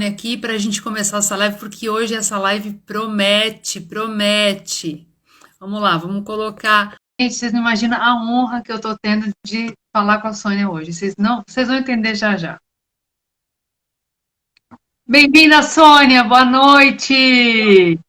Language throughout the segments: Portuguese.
Sônia aqui para a gente começar essa live, porque hoje essa live promete, promete. Vamos lá, vamos colocar. Gente, vocês não imaginam a honra que eu estou tendo de falar com a Sônia hoje. Vocês vão entender já já. Bem-vinda, Sônia, boa noite.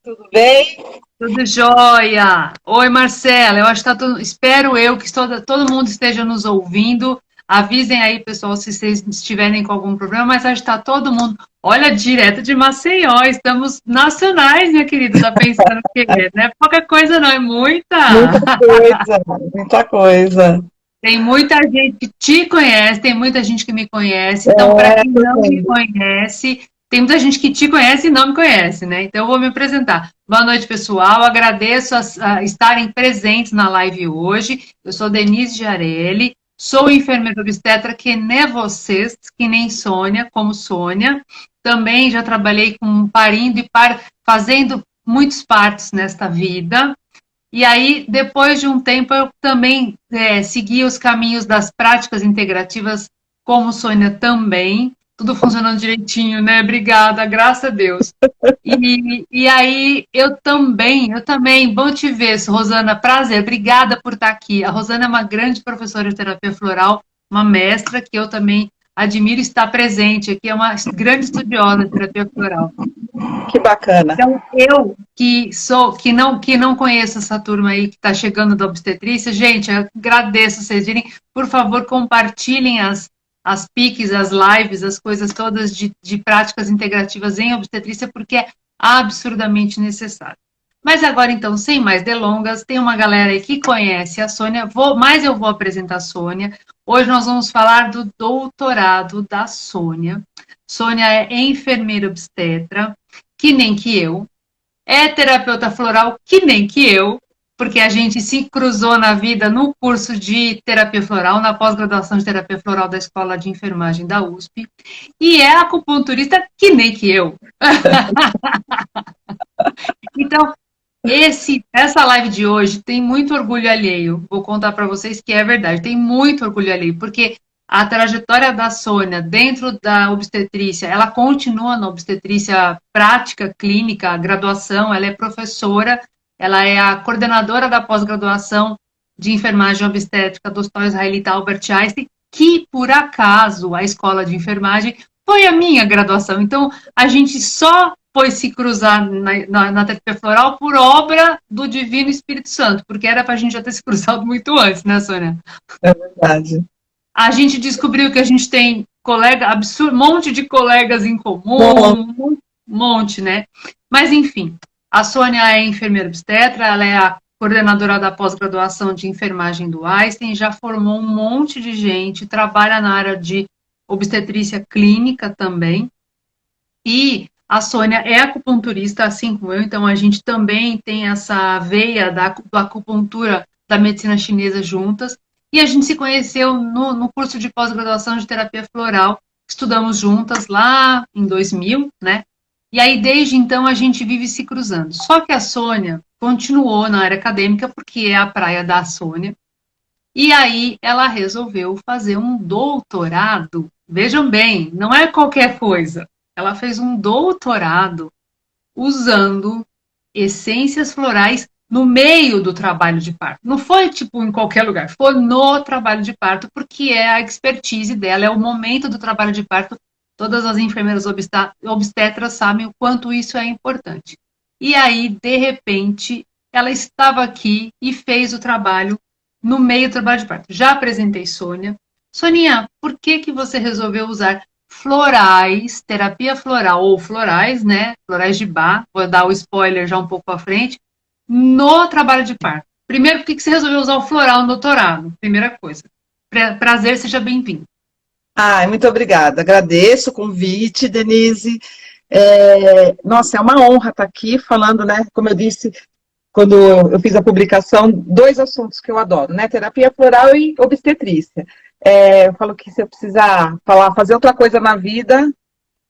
Tudo bem? Tudo jóia. Oi, Marcela. Eu acho que espero eu que todo mundo esteja nos ouvindo. Avisem aí, pessoal, se vocês estiverem com algum problema, mas acho que está todo mundo. Olha, direto de Maceió, estamos nacionais, minha querida. Tá pensando o quê? Não é pouca coisa, não, é muita. Muita coisa, muita coisa. Tem muita gente que te conhece, tem muita gente que me conhece. Então, para quem não me conhece, tem muita gente que te conhece e não me conhece, né? Então, eu vou me apresentar. Boa noite, pessoal. Agradeço a estarem presentes na live hoje. Eu sou Denise Giarelli, sou enfermeira obstetra, que nem vocês, que nem Sônia, como Sônia. Também já trabalhei com parindo e fazendo muitos partos nesta vida. E aí, depois de um tempo, eu também segui os caminhos das práticas integrativas, como Sônia também. Tudo funcionando direitinho, né? Obrigada, graças a Deus. E aí, eu também, bom te ver, Rosana, prazer, obrigada por estar aqui. A Rosana é uma grande professora de terapia floral, uma mestra que eu também admiro estar presente aqui, é uma grande estudiosa de terapia floral. Que bacana. Então, eu que não conheço essa turma aí que está chegando da obstetrícia, gente, eu agradeço vocês virem. Por favor, compartilhem as piques, as lives, as coisas todas de práticas integrativas em obstetrícia, porque é absurdamente necessário. Mas agora, então, sem mais delongas, tem uma galera aí que conhece a Sônia, mas eu vou apresentar a Sônia. Hoje nós vamos falar do doutorado da Sônia. Sônia é enfermeira obstetra, que nem que eu, é terapeuta floral, que nem que eu, porque a gente se cruzou na vida no curso de terapia floral, na pós-graduação de terapia floral da Escola de Enfermagem da USP, e é acupunturista, que nem que eu. Então, essa live de hoje tem muito orgulho alheio. Vou contar para vocês que é verdade, tem muito orgulho alheio, porque a trajetória da Sônia dentro da obstetrícia, ela continua na obstetrícia prática, clínica, graduação, ela é professora, ela é a coordenadora da pós-graduação de enfermagem obstétrica do Hospital Israelita Albert Einstein, que, por acaso, a escola de enfermagem foi a minha graduação. Então, a gente só foi se cruzar na terapia floral por obra do Divino Espírito Santo, porque era para a gente já ter se cruzado muito antes, né, Sônia? É verdade. A gente descobriu que a gente tem monte de colegas em comum, um monte, né? Mas, enfim, a Sônia é enfermeira obstetra, ela é a coordenadora da pós-graduação de enfermagem do Einstein, já formou um monte de gente, trabalha na área de obstetrícia clínica também, e a Sônia é acupunturista, assim como eu, então a gente também tem essa veia da acupuntura da medicina chinesa juntas, e a gente se conheceu no curso de pós-graduação de terapia floral, estudamos juntas lá em 2000, né? E aí, desde então, a gente vive se cruzando. Só que a Sônia continuou na área acadêmica, porque é a praia da Sônia, e aí ela resolveu fazer um doutorado. Vejam bem, não é qualquer coisa. Ela fez um doutorado usando essências florais no meio do trabalho de parto. Não foi tipo em qualquer lugar, foi no trabalho de parto, porque é a expertise dela, é o momento do trabalho de parto. Todas as enfermeiras obstetras sabem o quanto isso é importante. E aí, de repente, ela estava aqui e fez o trabalho no meio do trabalho de parto. Já apresentei Sônia. Soninha, por que você resolveu usar florais, terapia floral ou florais, né? Florais de Bach, vou dar o spoiler já um pouco à frente, no trabalho de parto? Primeiro, por que você resolveu usar o floral no doutorado? Primeira coisa. Prazer, seja bem-vindo. Muito obrigada. Agradeço o convite, Denise. Nossa, é uma honra estar aqui falando, né? Como eu disse, quando eu fiz a publicação, dois assuntos que eu adoro, né? Terapia floral e obstetrícia. Eu falo que se eu precisar fazer outra coisa na vida,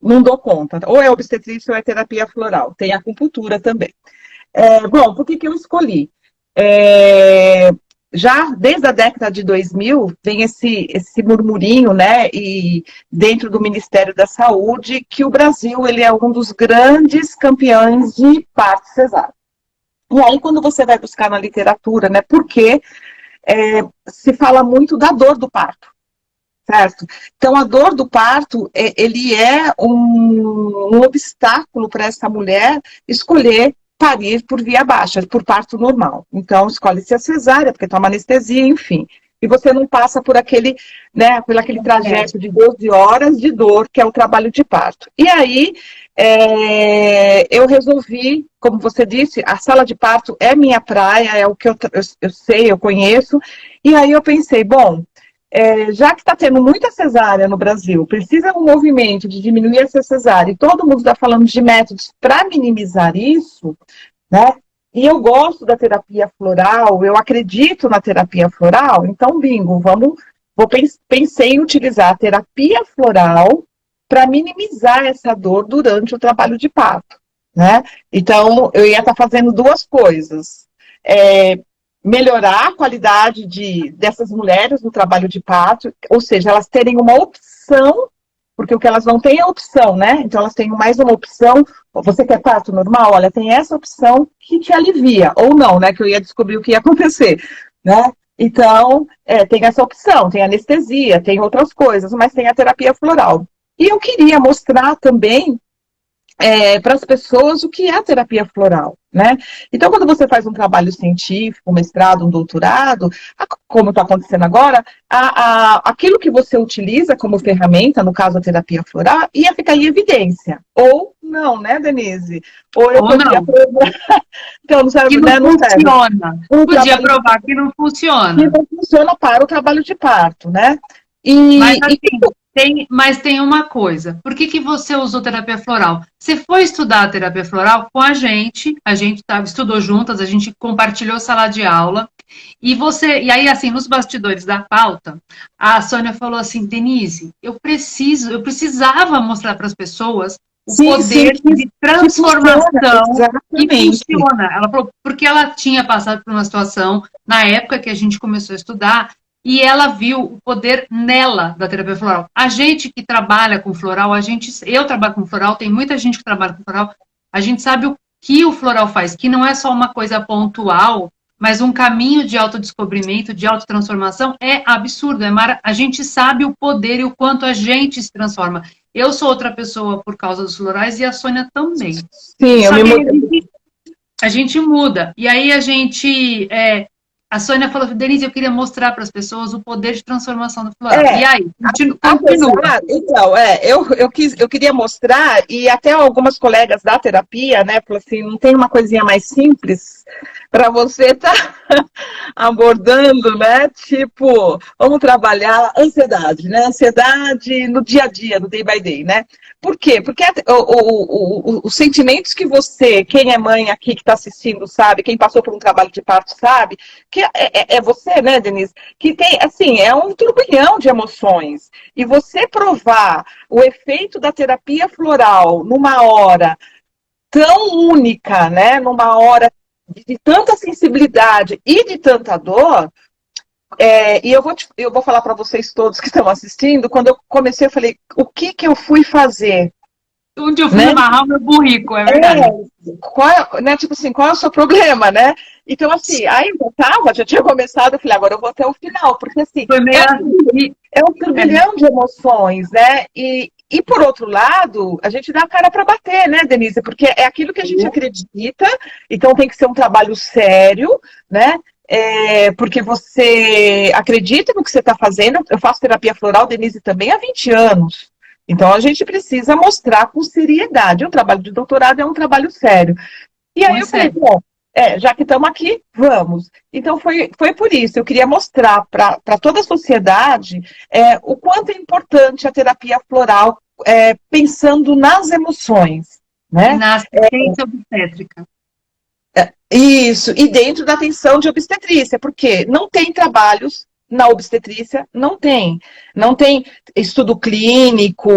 não dou conta. Ou é obstetrícia ou é terapia floral. Tem acupuntura também. Bom, por que eu escolhi? já desde a década de 2000 vem esse murmurinho, né, e dentro do Ministério da Saúde, que o Brasil ele é um dos grandes campeões de parto cesáreo. E aí, quando você vai buscar na literatura, né, porque se fala muito da dor do parto, certo? Então, a dor do parto, ele é um obstáculo para essa mulher escolher parir por via baixa, por parto normal. Então, escolhe-se a cesárea, porque toma anestesia, enfim. E você não passa por aquele, né, por aquele trajeto de 12 horas de dor, que é o trabalho de parto. E aí, eu resolvi, como você disse, a sala de parto é minha praia, é o que eu sei, eu conheço. E aí eu pensei, bom, já que está tendo muita cesárea no Brasil, precisa um movimento de diminuir essa cesárea, e todo mundo está falando de métodos para minimizar isso, né? E eu gosto da terapia floral, eu acredito na terapia floral, então, bingo, pensei em utilizar a terapia floral para minimizar essa dor durante o trabalho de parto, né? Então, eu ia estar fazendo duas coisas. Melhorar a qualidade dessas mulheres no trabalho de parto, ou seja, elas terem uma opção, porque o que elas não têm é opção, né? Então elas têm mais uma opção. Você quer parto normal? Olha, tem essa opção que te alivia, ou não, né? Que eu ia descobrir o que ia acontecer, né? Então, tem essa opção, tem anestesia, tem outras coisas, mas tem a terapia floral. E eu queria mostrar também para as pessoas o que é a terapia floral, né? Então, quando você faz um trabalho científico, um mestrado, um doutorado, como está acontecendo agora, aquilo que você utiliza como ferramenta, no caso a terapia floral, ia ficar em evidência. Ou não, né, Denise? Ou eu podia provar. Então, não serve, que não, né? Não funciona. Serve. Podia provar que não funciona. Que não funciona para o trabalho de parto, né? Mas assim, mas tem uma coisa. Por que você usou terapia floral? Você foi estudar a terapia floral com a gente estudou juntas, a gente compartilhou sala de aula, e aí, assim, nos bastidores da pauta, a Sônia falou assim, Denise, eu precisava mostrar para as pessoas o poder de transformação que funciona. Ela falou, porque ela tinha passado por uma situação, na época que a gente começou a estudar, e ela viu o poder nela da terapia floral. A gente que trabalha com floral, eu trabalho com floral, tem muita gente que trabalha com floral, a gente sabe o que o floral faz, que não é só uma coisa pontual, mas um caminho de autodescobrimento, de autotransformação é absurdo. A gente sabe o poder e o quanto a gente se transforma. Eu sou outra pessoa por causa dos florais e a Sônia também. Sim, a gente muda. E aí a Sônia falou, Denise, eu queria mostrar para as pessoas o poder de transformação do floral. E aí, continua. Então, eu queria mostrar, e até algumas colegas da terapia, né, falaram assim, não tem uma coisinha mais simples para você estar abordando, né, tipo, vamos trabalhar ansiedade, né, ansiedade no dia a dia, no day by day, né. Por quê? Porque os sentimentos que você, quem é mãe aqui que está assistindo sabe, quem passou por um trabalho de parto sabe, que é você, né, Denise, que tem, assim, é um turbilhão de emoções. E você provar o efeito da terapia floral numa hora tão única, né, numa hora de tanta sensibilidade e de tanta dor, e eu vou falar para vocês todos que estão assistindo, quando eu comecei, eu falei, o que eu fui fazer? Onde eu fui amarrar o meu burrico, é verdade. Tipo assim, qual é o seu problema, né? Então, assim, aí já tinha começado, eu falei, agora eu vou até o final, porque assim, é um turbilhão de emoções, né? E por outro lado, a gente dá a cara para bater, né, Denise? Porque é aquilo que a gente acredita, então tem que ser um trabalho sério, né? Porque você acredita no que você está fazendo. Eu faço terapia floral, Denise, também há 20 anos. Então, a gente precisa mostrar com seriedade. O trabalho de doutorado é um trabalho sério. E aí eu falei, bom, já que estamos aqui, vamos. Então, foi por isso. Eu queria mostrar para toda a sociedade o quanto é importante a terapia floral, pensando nas emoções. Né? E na assistência obstétrica. Isso, e dentro da atenção de obstetrícia, porque não tem trabalhos na obstetrícia não tem. Não tem estudo clínico.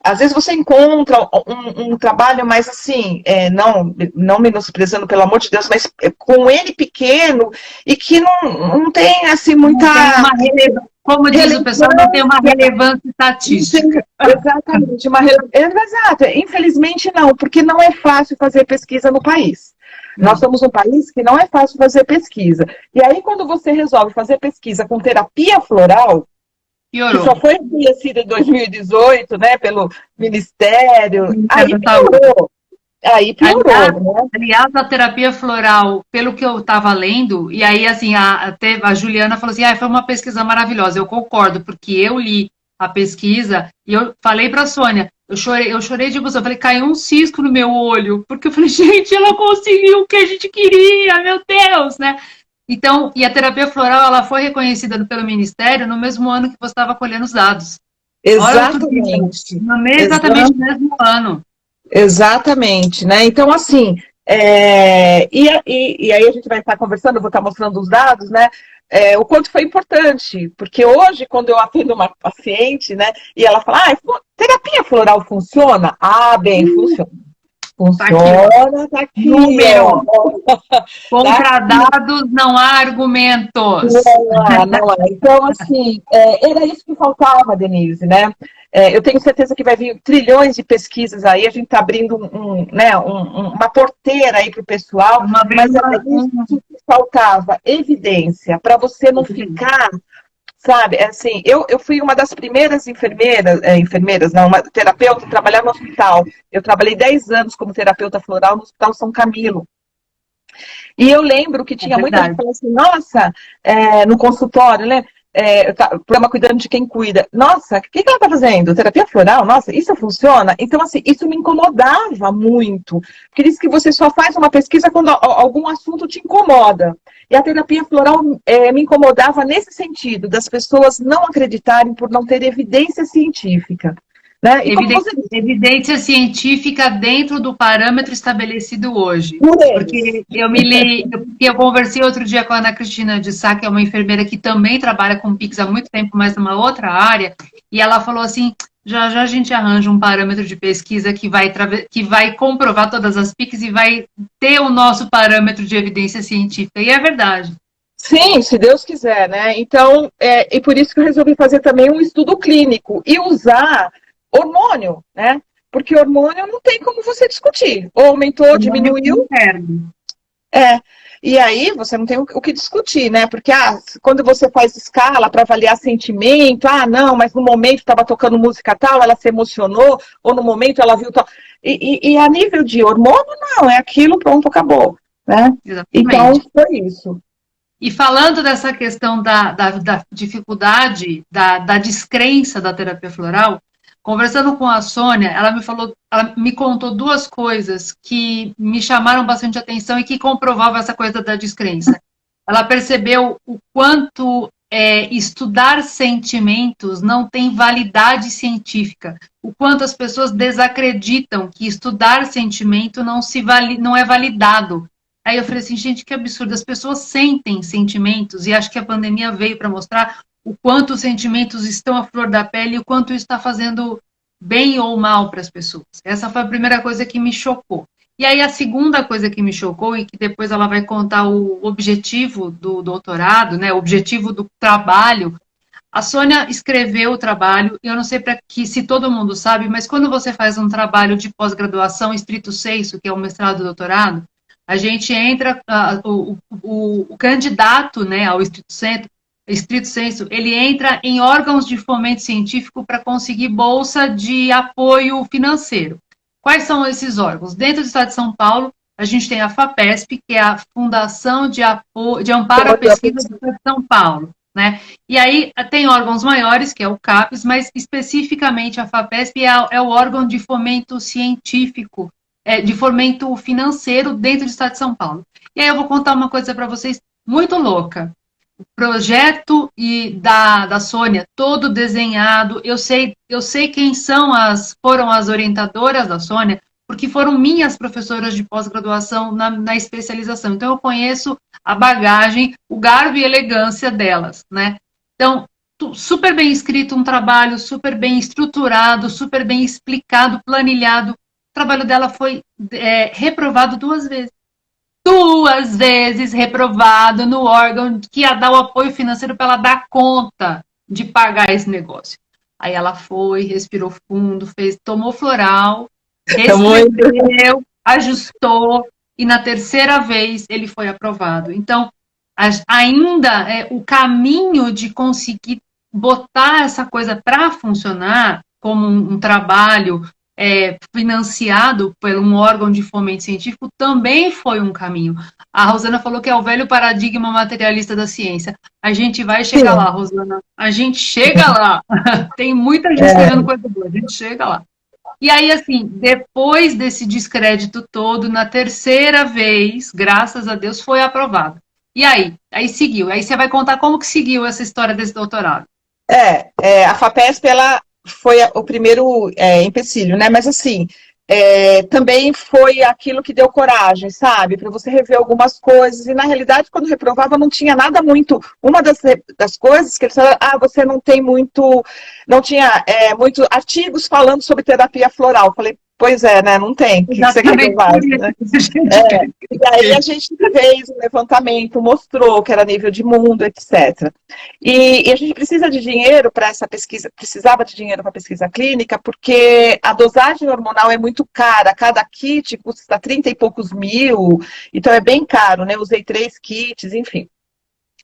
Às vezes você encontra um trabalho mais assim, não menosprezando, pelo amor de Deus, mas com ele pequeno e que não tem assim muita. Não tem uma relevância, como diz o pessoal, não tem uma relevância estatística. Exatamente, exato. Infelizmente não, porque não é fácil fazer pesquisa no país. Nós somos um país que não é fácil fazer pesquisa. E aí, quando você resolve fazer pesquisa com terapia floral, piorou. Que só foi reconhecida em 2018, né, pelo Ministério, aí piorou. Aliás, a terapia floral, pelo que eu estava lendo, e aí, assim, a Juliana falou assim, foi uma pesquisa maravilhosa. Eu concordo, porque eu li a pesquisa e eu falei para a Sônia, eu chorei de emoção, eu falei, caiu um cisco no meu olho, porque eu falei, gente, ela conseguiu o que a gente queria, meu Deus, né? Então, e a terapia floral, ela foi reconhecida pelo Ministério no mesmo ano que você estava colhendo os dados. Exatamente. Exatamente no mesmo ano. Exatamente, né? Então, assim, e aí a gente vai estar conversando, eu vou estar mostrando os dados, né? O quanto foi importante, porque hoje, quando eu atendo uma paciente, né, e ela fala, terapia floral funciona? Bem, funciona. Funciona, tá aqui. Número. Contra dados não há argumentos. Não há. Então, assim, era isso que faltava, Denise, né? Eu tenho certeza que vai vir trilhões de pesquisas aí, a gente está abrindo uma porteira aí para o pessoal, mas era isso que faltava, evidência, para você não ficar, sabe, assim, eu fui uma das primeiras enfermeiras, não, uma terapeuta, a trabalhar no hospital. Eu trabalhei 10 anos como terapeuta floral no Hospital São Camilo. E eu lembro que tinha muita gente falando assim, nossa, no consultório, né? Programa Cuidando de Quem Cuida. Nossa, o que ela está fazendo? Terapia floral? Nossa, isso funciona? Então, assim, isso me incomodava muito. Porque diz que você só faz uma pesquisa quando algum assunto te incomoda. E a terapia floral me incomodava nesse sentido, das pessoas não acreditarem por não ter evidência científica. Né? Evidência científica dentro do parâmetro estabelecido hoje. Porque eu conversei outro dia com a Ana Cristina de Sá, que é uma enfermeira que também trabalha com PICS há muito tempo, mas numa outra área, e ela falou assim, já a gente arranja um parâmetro de pesquisa que vai comprovar todas as PICs e vai ter o nosso parâmetro de evidência científica. E é verdade. Sim, se Deus quiser, né? Então, e por isso que eu resolvi fazer também um estudo clínico e usar hormônio, né? Porque hormônio não tem como você discutir. Ou aumentou, diminuiu. E aí você não tem o que discutir, né? Porque quando você faz escala para avaliar sentimento, não, mas no momento estava tocando música tal, ela se emocionou, ou no momento ela viu tal. E a nível de hormônio, não, é aquilo, pronto, acabou. Né? Então, foi isso. E falando dessa questão da dificuldade, da descrença da terapia floral, conversando com a Sônia, ela me contou duas coisas que me chamaram bastante atenção e que comprovavam essa coisa da descrença. Ela percebeu o quanto estudar sentimentos não tem validade científica, o quanto as pessoas desacreditam que estudar sentimento não é validado. Aí eu falei assim, gente, que absurdo, as pessoas sentem sentimentos, e acho que a pandemia veio para mostrar o quanto os sentimentos estão à flor da pele e o quanto isso está fazendo bem ou mal para as pessoas. Essa foi a primeira coisa que me chocou. E aí a segunda coisa que me chocou, e que depois ela vai contar o objetivo do doutorado, né, o objetivo do trabalho. A Sônia escreveu o trabalho, e eu não sei se todo mundo sabe, mas quando você faz um trabalho de pós-graduação estrito sensu, que é o mestrado e doutorado, a gente entra, o candidato, né, ao estrito sensu, ele entra em órgãos de fomento científico para conseguir bolsa de apoio financeiro. Quais são esses órgãos? Dentro do Estado de São Paulo, a gente tem a FAPESP, que é a Fundação de Amparo à Pesquisa do Estado de São Paulo. Né? E aí tem órgãos maiores, que é o CAPES, mas especificamente a FAPESP é o órgão de fomento científico, de fomento financeiro dentro do Estado de São Paulo. E aí eu vou contar uma coisa para vocês muito louca. O projeto da Sônia, todo desenhado, eu sei quem foram as orientadoras da Sônia, porque foram minhas professoras de pós-graduação na especialização. Então, eu conheço a bagagem, o garbo e elegância delas, né? Então, super bem escrito, um trabalho super bem estruturado, super bem explicado, planilhado. O trabalho dela foi reprovado 2 vezes. 2 vezes reprovado no órgão que ia dar o apoio financeiro para ela dar conta de pagar esse negócio. Aí ela foi, respirou fundo, tomou floral, reescreveu, ajustou, e na terceira vez ele foi aprovado. Então, ainda o caminho de conseguir botar essa coisa para funcionar como um trabalho financiado por um órgão de fomento científico também foi um caminho. A Rosana falou que é o velho paradigma materialista da ciência. A gente vai chegar lá, Rosana. A gente chega lá. Tem muita gente escrevendo coisa boa. A gente chega lá. E aí, assim, depois desse descrédito todo, na terceira vez, graças a Deus, foi aprovado. E aí? Aí seguiu. Aí você vai contar como que seguiu essa história desse doutorado. A FAPESP, ela foi o primeiro empecilho, né? Mas, assim, também foi aquilo que deu coragem, sabe? Para você rever algumas coisas. E, na realidade, quando reprovava, não tinha nada muito... Uma das coisas que eles falaram, você não tem muito... Não tinha muitos artigos falando sobre terapia floral. Eu falei, pois é, né? Não tem. O que você quer que eu faça, né? E aí a gente fez um levantamento, mostrou que era nível de mundo, etc. E a gente precisa de dinheiro para essa pesquisa, precisava de dinheiro para pesquisa clínica, porque a dosagem hormonal é muito cara, cada kit custa 30 e poucos mil, então é bem caro, né? Usei 3 kits, enfim.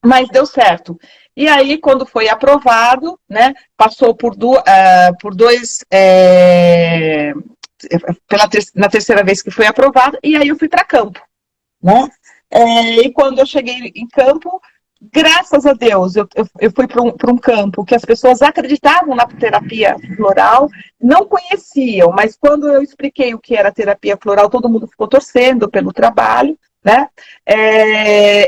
Mas deu certo. E aí, quando foi aprovado, né, passou por dois... na terceira vez que foi aprovado, e aí eu fui para campo, né? E quando eu cheguei em campo, graças a Deus, eu fui para um campo que as pessoas acreditavam na terapia floral, não conheciam, mas quando eu expliquei o que era terapia floral, todo mundo ficou torcendo pelo trabalho, né?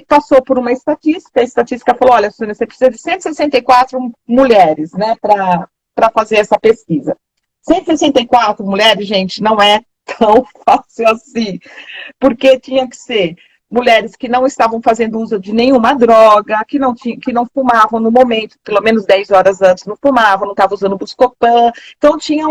Passou por uma estatística, a estatística falou, olha, Sônia, você precisa de 164 mulheres, né, para fazer essa pesquisa. 164 mulheres, gente, não é tão fácil assim, porque tinha que ser mulheres que não estavam fazendo uso de nenhuma droga, que não fumavam no momento, pelo menos 10 horas antes não fumavam, não estavam usando Buscopan, então tinha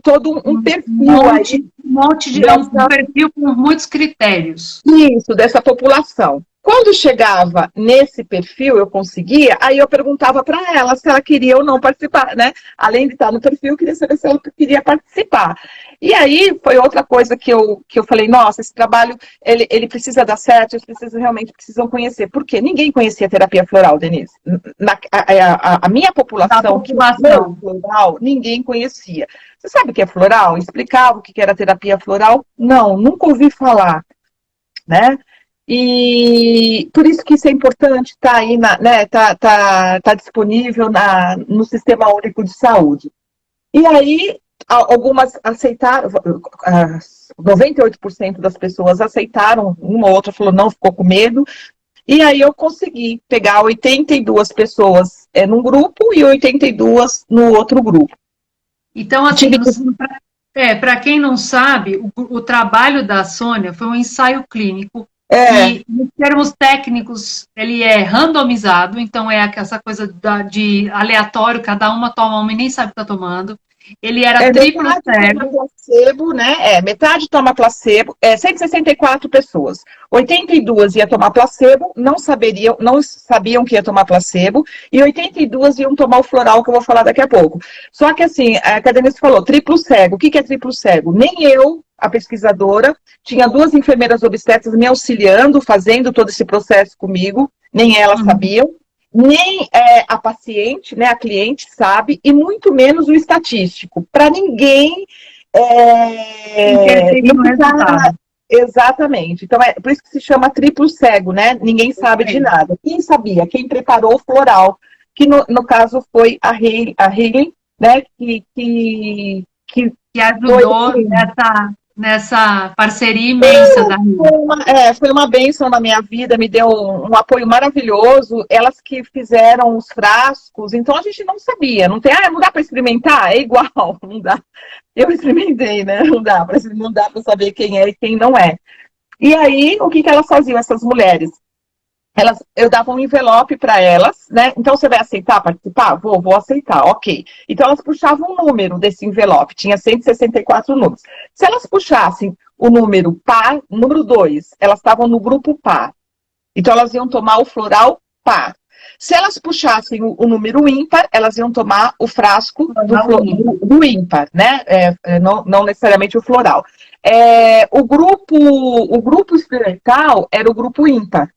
todo um perfil aí. Um perfil com muitos critérios. Isso, dessa população. Quando chegava nesse perfil, eu conseguia, aí eu perguntava para ela se ela queria ou não participar, né? Além de estar no perfil, eu queria saber se ela queria participar. E aí foi outra coisa que eu falei, nossa, esse trabalho, ele precisa dar certo, eles realmente precisam conhecer. Por quê? Ninguém conhecia terapia floral, Denise. A minha população, que é floral, ninguém conhecia. Você sabe o que é floral? Explicava o que era terapia floral? Não, nunca ouvi falar, né? E por isso que isso é importante, tá aí, né, tá disponível no Sistema Único de Saúde. E aí, algumas aceitaram, 98% das pessoas aceitaram, uma ou outra falou não, ficou com medo, e aí eu consegui pegar 82 pessoas num grupo e 82 no outro gruro. Então, assim, para quem não sabe, o trabalho da Sônia foi um ensaio clínico. E, em termos técnicos, ele é randomizado, então é essa coisa de aleatório, cada uma toma uma e nem sabe o que está tomando. Ele era triplo cego. Placebo, né? Metade toma placebo, 164 pessoas. 82 ia tomar placebo, não sabiam que ia tomar placebo, e 82 iam tomar o floral, que eu vou falar daqui a pouco. Só que, assim, a Denise falou, triplo cego. O que é triplo cego? Nem eu, a pesquisadora, tinha 2 enfermeiras obstetras me auxiliando, fazendo todo esse processo comigo, nem elas sabiam, nem a paciente, né, a cliente sabe, e muito menos o estatístico. Para ninguém exatamente. Então, por isso que se chama triplo cego, né? Ninguém sabe de nada. Quem sabia? Quem preparou o floral, que no caso foi a Hayley, né, que ajudou nessa parceria imensa da foi uma bênção na minha vida, me deu um apoio maravilhoso, elas que fizeram os frascos, então a gente não sabia, não dá para experimentar? É igual, não dá. Eu experimentei, né? Não dá para saber quem é e quem não é. E aí, o que elas faziam, essas mulheres? Eu dava um envelope para elas, né? Então, você vai aceitar participar? Vou aceitar, ok. Então, elas puxavam um número desse envelope, tinha 164 números. Se elas puxassem o número par, número 2, elas estavam no grupo par. Então, elas iam tomar o floral par. Se elas puxassem o número ímpar, elas iam tomar o frasco do ímpar, né? Não necessariamente o floral. O grupo experimental era o grupo ímpar.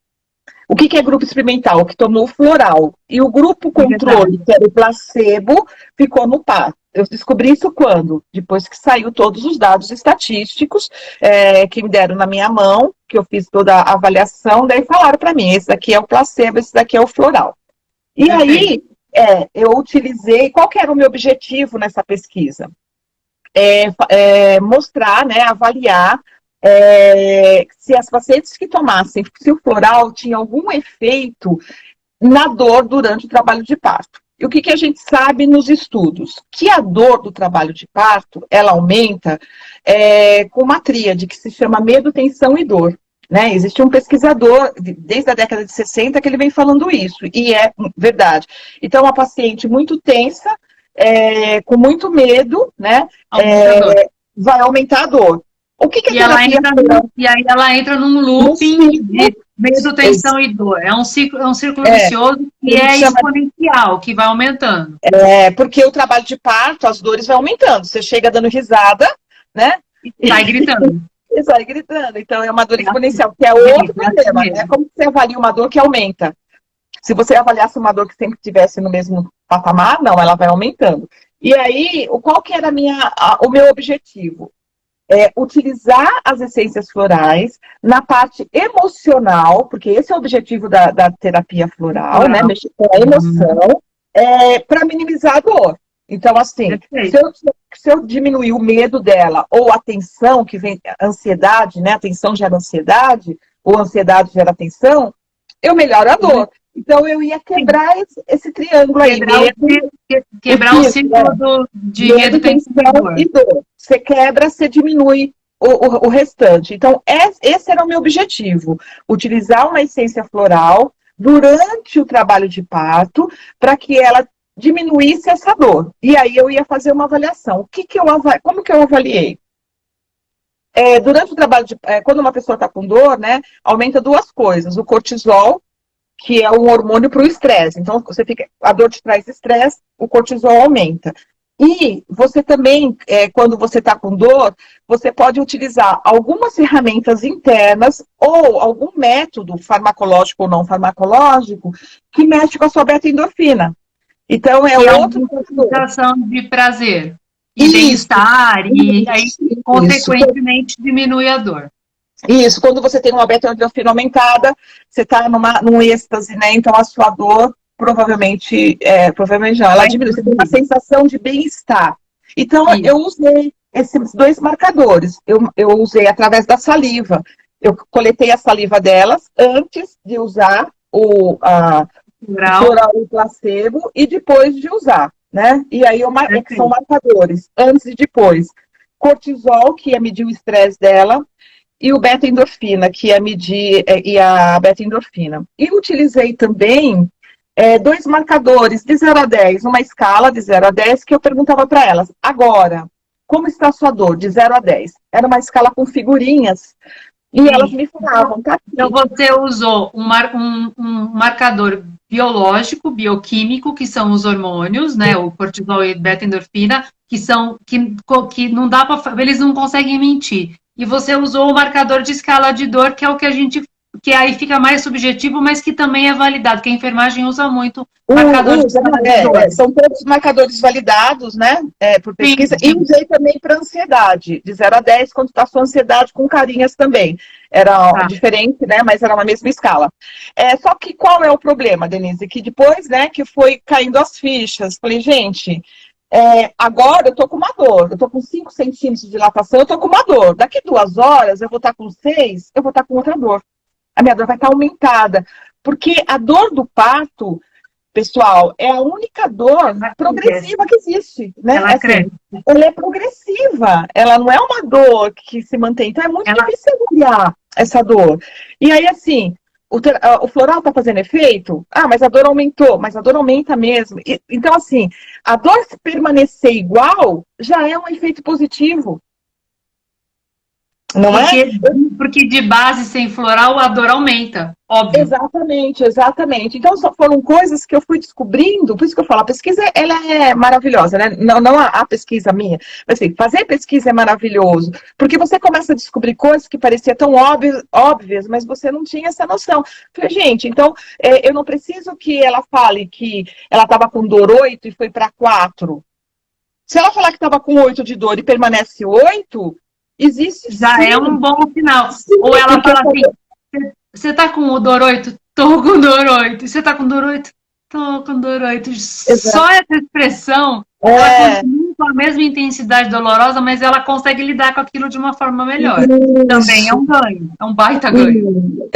O que é grupo experimental? O que tomou o floral. E o grupo controle, que era o placebo, ficou no par. Eu descobri isso quando? Depois que saiu todos os dados estatísticos que me deram na minha mão, que eu fiz toda a avaliação, daí falaram para mim, esse daqui é o placebo, esse daqui é o floral. E aí, eu utilizei, qual que era o meu objetivo nessa pesquisa? Mostrar, né, avaliar se as pacientes que tomassem, se o floral tinha algum efeito na dor durante o trabalho de parto. E o que a gente sabe nos estudos? Que a dor do trabalho de parto, ela aumenta com uma tríade que se chama medo, tensão e dor. Né? Existe um pesquisador, desde a década de 60, que ele vem falando isso, e é verdade. Então, uma paciente muito tensa, com muito medo, né? Vai aumentar a dor. O que a terapia... E aí ela entra num looping de medo, tensão e dor. É um círculo vicioso que é exponencial, que vai aumentando. Porque o trabalho de parto, as dores vão aumentando. Você chega dando risada, né? E sai gritando. E sai gritando. Então, é uma dor exponencial, que é outro problema, né? Como você avalia uma dor que aumenta? Se você avaliasse uma dor que sempre estivesse no mesmo patamar, não, ela vai aumentando. E aí, qual que era o meu objetivo? Utilizar as essências florais na parte emocional, porque esse é o objetivo da terapia floral, né? Mexer com a emoção, para minimizar a dor. Então, assim, se eu diminuir o medo dela, ou a tensão, que vem, a ansiedade, né? A tensão gera ansiedade, ou a ansiedade gera tensão, eu melhoro a dor. Então, eu ia quebrar esse triângulo aí. Quebrar o ciclo de medo, tensão e dor. Você quebra, você diminui o restante. Então, esse era o meu objetivo. Utilizar uma essência floral durante o trabalho de parto, para que ela diminuísse essa dor. E aí eu ia fazer uma avaliação. Como que eu avaliei? Durante o trabalho quando uma pessoa está com dor, né, aumenta duas coisas. O cortisol, que é um hormônio para o estresse. Então, a dor te traz estresse, o cortisol aumenta. E você também, quando você está com dor, você pode utilizar algumas ferramentas internas ou algum método farmacológico ou não farmacológico que mexe com a sua beta-endorfina. Então, outra sensação de prazer e bem-estar, e aí, consequentemente, diminui a dor. Isso, quando você tem uma beta-endorfina aumentada, você está num êxtase, né? Então a sua dor provavelmente não, ela diminui, você tem uma sensação de bem-estar. Então eu usei esses dois marcadores, eu usei através da saliva. Eu coletei a saliva delas antes de usar o floral e placebo e depois de usar, né? E aí são marcadores, antes e depois. Cortisol, que ia medir o estresse dela, e o beta-endorfina, que ia medir a beta-endorfina. E utilizei também dois marcadores de 0 a 10, uma escala de 0 a 10, que eu perguntava para elas, agora, como está a sua dor, de 0 a 10? Era uma escala com figurinhas, e elas me falavam, tá aqui. Então, você usou um marcador biológico, bioquímico, que são os hormônios, né, o cortisol e beta-endorfina, que não dá para, eles não conseguem mentir. E você usou o marcador de escala de dor, que é o que aí fica mais subjetivo, mas que também é validado, que a enfermagem usa muito marcador de escala de dor. São todos marcadores validados, né, por pesquisa. Sim. E usei também para ansiedade, de 0 a 10, quando está a sua ansiedade, com carinhas também. Era diferente, né, mas era na mesma escala. Só que qual é o problema, Denise? Que depois, né, que foi caindo as fichas. Falei, gente... agora eu tô com uma dor, eu tô com 5 centímetros de dilatação, eu tô com uma dor. Daqui 2 horas eu vou estar com 6, eu vou estar com outra dor. A minha dor vai estar aumentada. Porque a dor do parto, pessoal, é a única dor progressiva que existe. Né? Ela é progressiva, ela não é uma dor que se mantém. Então é muito difícil avaliar essa dor. E aí, assim, o floral está fazendo efeito? Ah, mas a dor aumentou, mas a dor aumenta mesmo. Então, assim, a dor se permanecer igual já é um efeito positivo. Não é? Porque de base sem floral a dor aumenta, óbvio. Exatamente, exatamente. Então, só foram coisas que eu fui descobrindo, por isso que eu falo, a pesquisa ela é maravilhosa, né? Não a pesquisa minha, mas assim, fazer pesquisa é maravilhoso, porque você começa a descobrir coisas que pareciam tão óbvias, mas você não tinha essa noção. Falei, gente, então, eu não preciso que ela fale que ela estava com dor 8 e foi para 4. Se ela falar que estava com 8 de dor e permanece 8, existe já sim. É um bom sinal. Sim, ou ela fala assim, você tá com o dor 8? Tô com dor 8. Você tá com dor 8? Tô com dor 8. Só essa expressão, ela continua com a mesma intensidade dolorosa, mas ela consegue lidar com aquilo de uma forma melhor. Isso. Também é um ganho, é um baita ganho.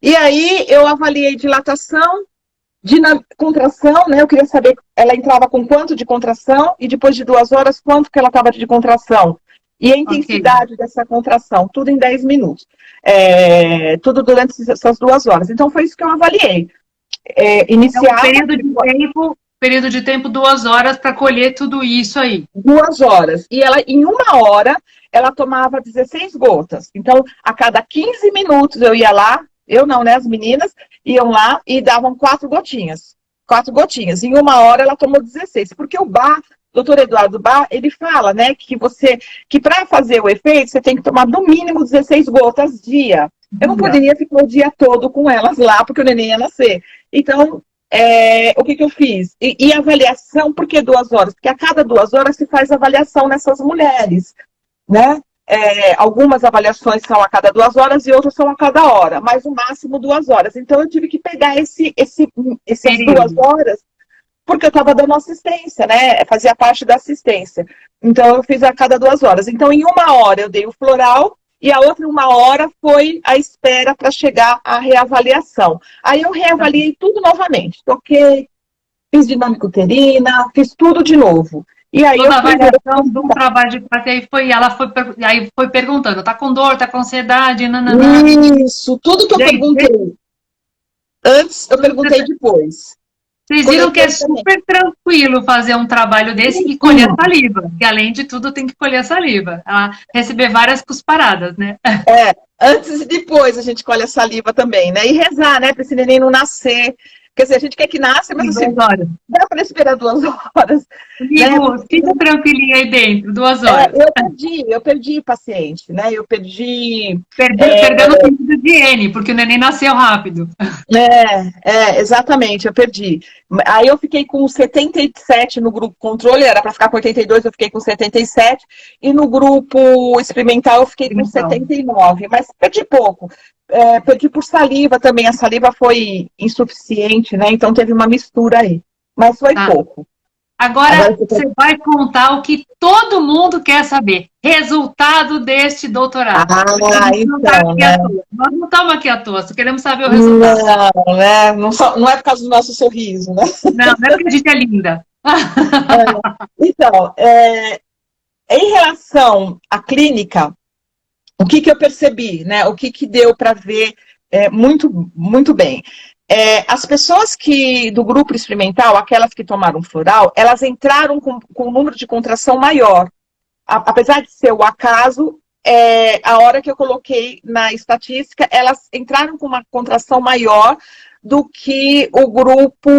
E aí eu avaliei dilatação, contração, né? Eu queria saber, ela entrava com quanto de contração e depois de 2 horas, quanto que ela estava de contração. E a intensidade dessa contração, tudo em 10 minutos. Tudo durante essas 2 horas. Então, foi isso que eu avaliei. Iniciava... período de tempo 2 horas para colher tudo isso aí. 2 horas. E ela, em 1 hora, ela tomava 16 gotas. Então, a cada 15 minutos eu ia lá, eu não, né? As meninas iam lá e davam 4 gotinhas. 4 gotinhas. Em 1 hora ela tomou 16. Porque o doutor Eduardo Bach, ele fala, né, que para fazer o efeito, você tem que tomar no mínimo 16 gotas dia. Eu não poderia ficar o dia todo com elas lá, porque o neném ia nascer. Então, o que eu fiz? E avaliação, por que 2 horas? Porque a cada 2 horas se faz avaliação nessas mulheres, né? Algumas avaliações são a cada 2 horas e outras são a cada hora, mas o máximo 2 horas. Então, eu tive que pegar essas 2 horas, porque eu estava dando assistência, né? Fazia parte da assistência. Então, eu fiz a cada 2 horas. Então, em 1 hora, eu dei o floral, e a outra 1 hora foi a espera para chegar à reavaliação. Aí eu reavaliei tudo novamente. Toquei, fiz dinâmica uterina, fiz tudo de novo. E aí toda a avaliação do trabalho de parto, aí foi perguntando, tá com dor, tá com ansiedade, nananã. Isso, tudo que eu perguntei. Antes, eu perguntei depois. Vocês viram que é super tranquilo fazer um trabalho desse e colher saliva, que além de tudo tem que colher saliva, receber várias cusparadas, né? Antes e depois a gente colhe a saliva também, né? E rezar, né? Para esse neném não nascer. Quer dizer, a gente quer que nasça, mas assim, dá para esperar 2 horas. Amigo, né? Fica tranquilinha aí dentro, 2 horas. Eu perdi paciente, né? Eu perdi... Perdeu no sentido de N, porque o neném nasceu rápido. Exatamente, eu perdi. Aí eu fiquei com 77 no grupo controle, era para ficar com 82, eu fiquei com 77. E no grupo experimental eu fiquei com 79, mas perdi pouco. Perdi por saliva também, a saliva foi insuficiente, né? Então teve uma mistura aí, mas foi pouco. Agora você vai contar o que todo mundo quer saber. Resultado deste doutorado. Então, né? Nós não estamos aqui à toa, só queremos saber o resultado. Não, né? Não é por causa do nosso sorriso, né? Não é porque a gente é linda. Então, em relação à clínica, o que eu percebi, né? O que deu para ver muito, muito bem. As pessoas do grupo experimental, aquelas que tomaram floral, elas entraram com um número de contração maior. Apesar de ser o acaso, a hora que eu coloquei na estatística, elas entraram com uma contração maior do que o grupo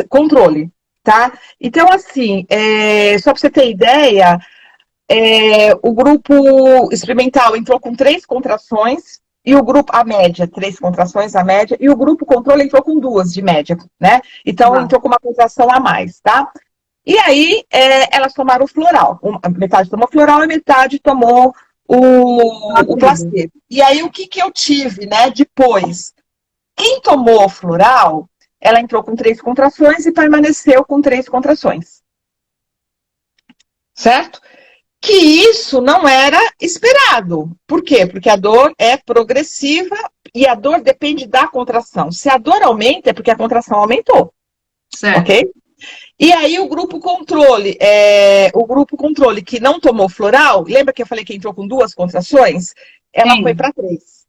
controle, tá? Então, assim, só para você ter ideia, o grupo experimental entrou com 3 contrações, e o grupo, a média, 3 contrações, a média, e o grupo controle entrou com 2 de média, né? Então, entrou com uma contração a mais, tá? E aí, elas tomaram o floral. Metade tomou floral e metade tomou o placebo. E aí, o que eu tive, né, depois? Quem tomou o floral, ela entrou com 3 contrações e permaneceu com 3 contrações. Certo? Que isso não era esperado. Por quê? Porque a dor é progressiva e a dor depende da contração. Se a dor aumenta, é porque a contração aumentou. Certo. Ok? E aí o grupo controle que não tomou floral, lembra que eu falei que entrou com 2 contrações? Ela foi para 3.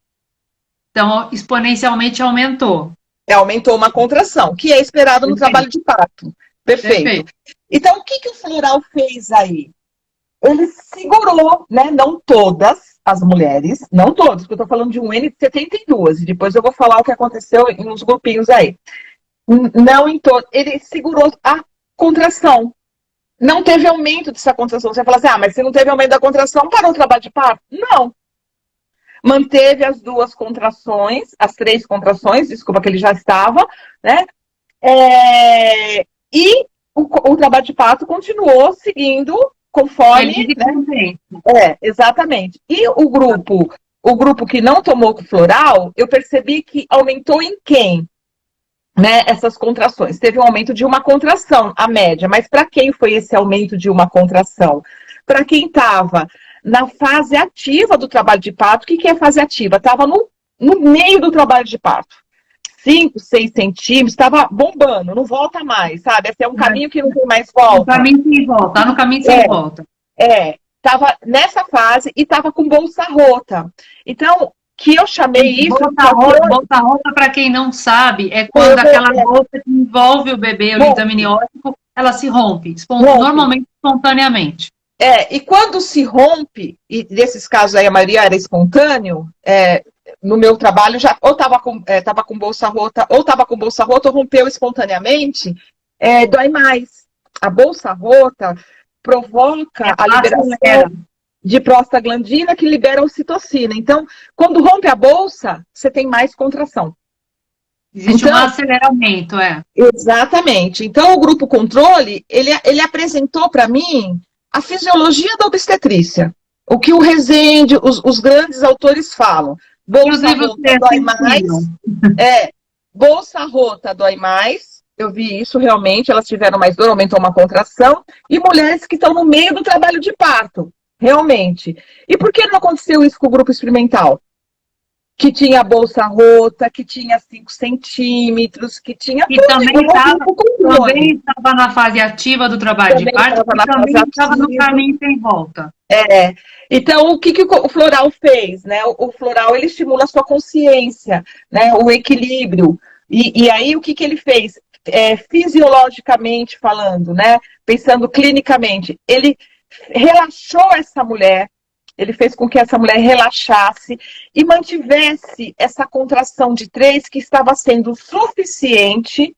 Então, exponencialmente aumentou. Aumentou uma contração, que é esperado no trabalho de parto. Perfeito. Então, o que o floral fez aí? Ele segurou, né? Não todas as mulheres, não todas, porque eu estou falando de um N de 72, e depois eu vou falar o que aconteceu em uns grupinhos aí. Não em todos. Ele segurou a contração. Não teve aumento dessa contração. Você fala assim, mas se não teve aumento da contração, parou o trabalho de parto? Não. Manteve as duas contrações, as 3 contrações, desculpa, que ele já estava, né? E o trabalho de parto continuou seguindo conforme... Né? Exatamente. E o grupo que não tomou floral, eu percebi que aumentou em quem? Né, essas contrações. Teve um aumento de uma contração, a média. Mas para quem foi esse aumento de uma contração? Para quem estava na fase ativa do trabalho de parto. O que é fase ativa? Estava no meio do trabalho de parto. 5, 6 centímetros, estava bombando, não volta mais, sabe? Esse é um caminho que não tem mais volta. No caminho sem volta, tá no caminho sem volta. Estava nessa fase e estava com bolsa rota. Então, que eu chamei isso... Bolsa rota, para quem não sabe, é quando aquela bolsa que envolve o bebê, o líquido amniótico, ela se rompe, normalmente espontaneamente. E quando se rompe, e nesses casos aí a maioria era espontâneo, no meu trabalho já ou estava com bolsa rota, ou rompeu espontaneamente, dói mais. A bolsa rota provoca a liberação de prostaglandina, que libera a ocitocina. Então, quando rompe a bolsa, você tem mais contração. Existe um aceleramento, Exatamente. Então, o grupo controle, ele apresentou para mim a fisiologia da obstetrícia. O que o Rezende, os grandes autores falam. Bolsa rota dói mais. Bolsa rota dói mais. Eu vi isso realmente, elas tiveram mais dor, aumentou uma contração. E mulheres que estão no meio do trabalho de parto. Realmente. E por que não aconteceu isso com o grupo experimental? Que tinha a bolsa rota, que tinha 5 centímetros, que tinha... E também estava na fase ativa do trabalho de parto, e também estava no caminho sem volta. Então, o que o floral fez? Né? O floral, ele estimula a sua consciência, né? O equilíbrio. E aí, o que ele fez? Fisiologicamente falando, né? Pensando clinicamente, ele relaxou essa mulher, ele fez com que essa mulher relaxasse e mantivesse essa contração de 3 que estava sendo suficiente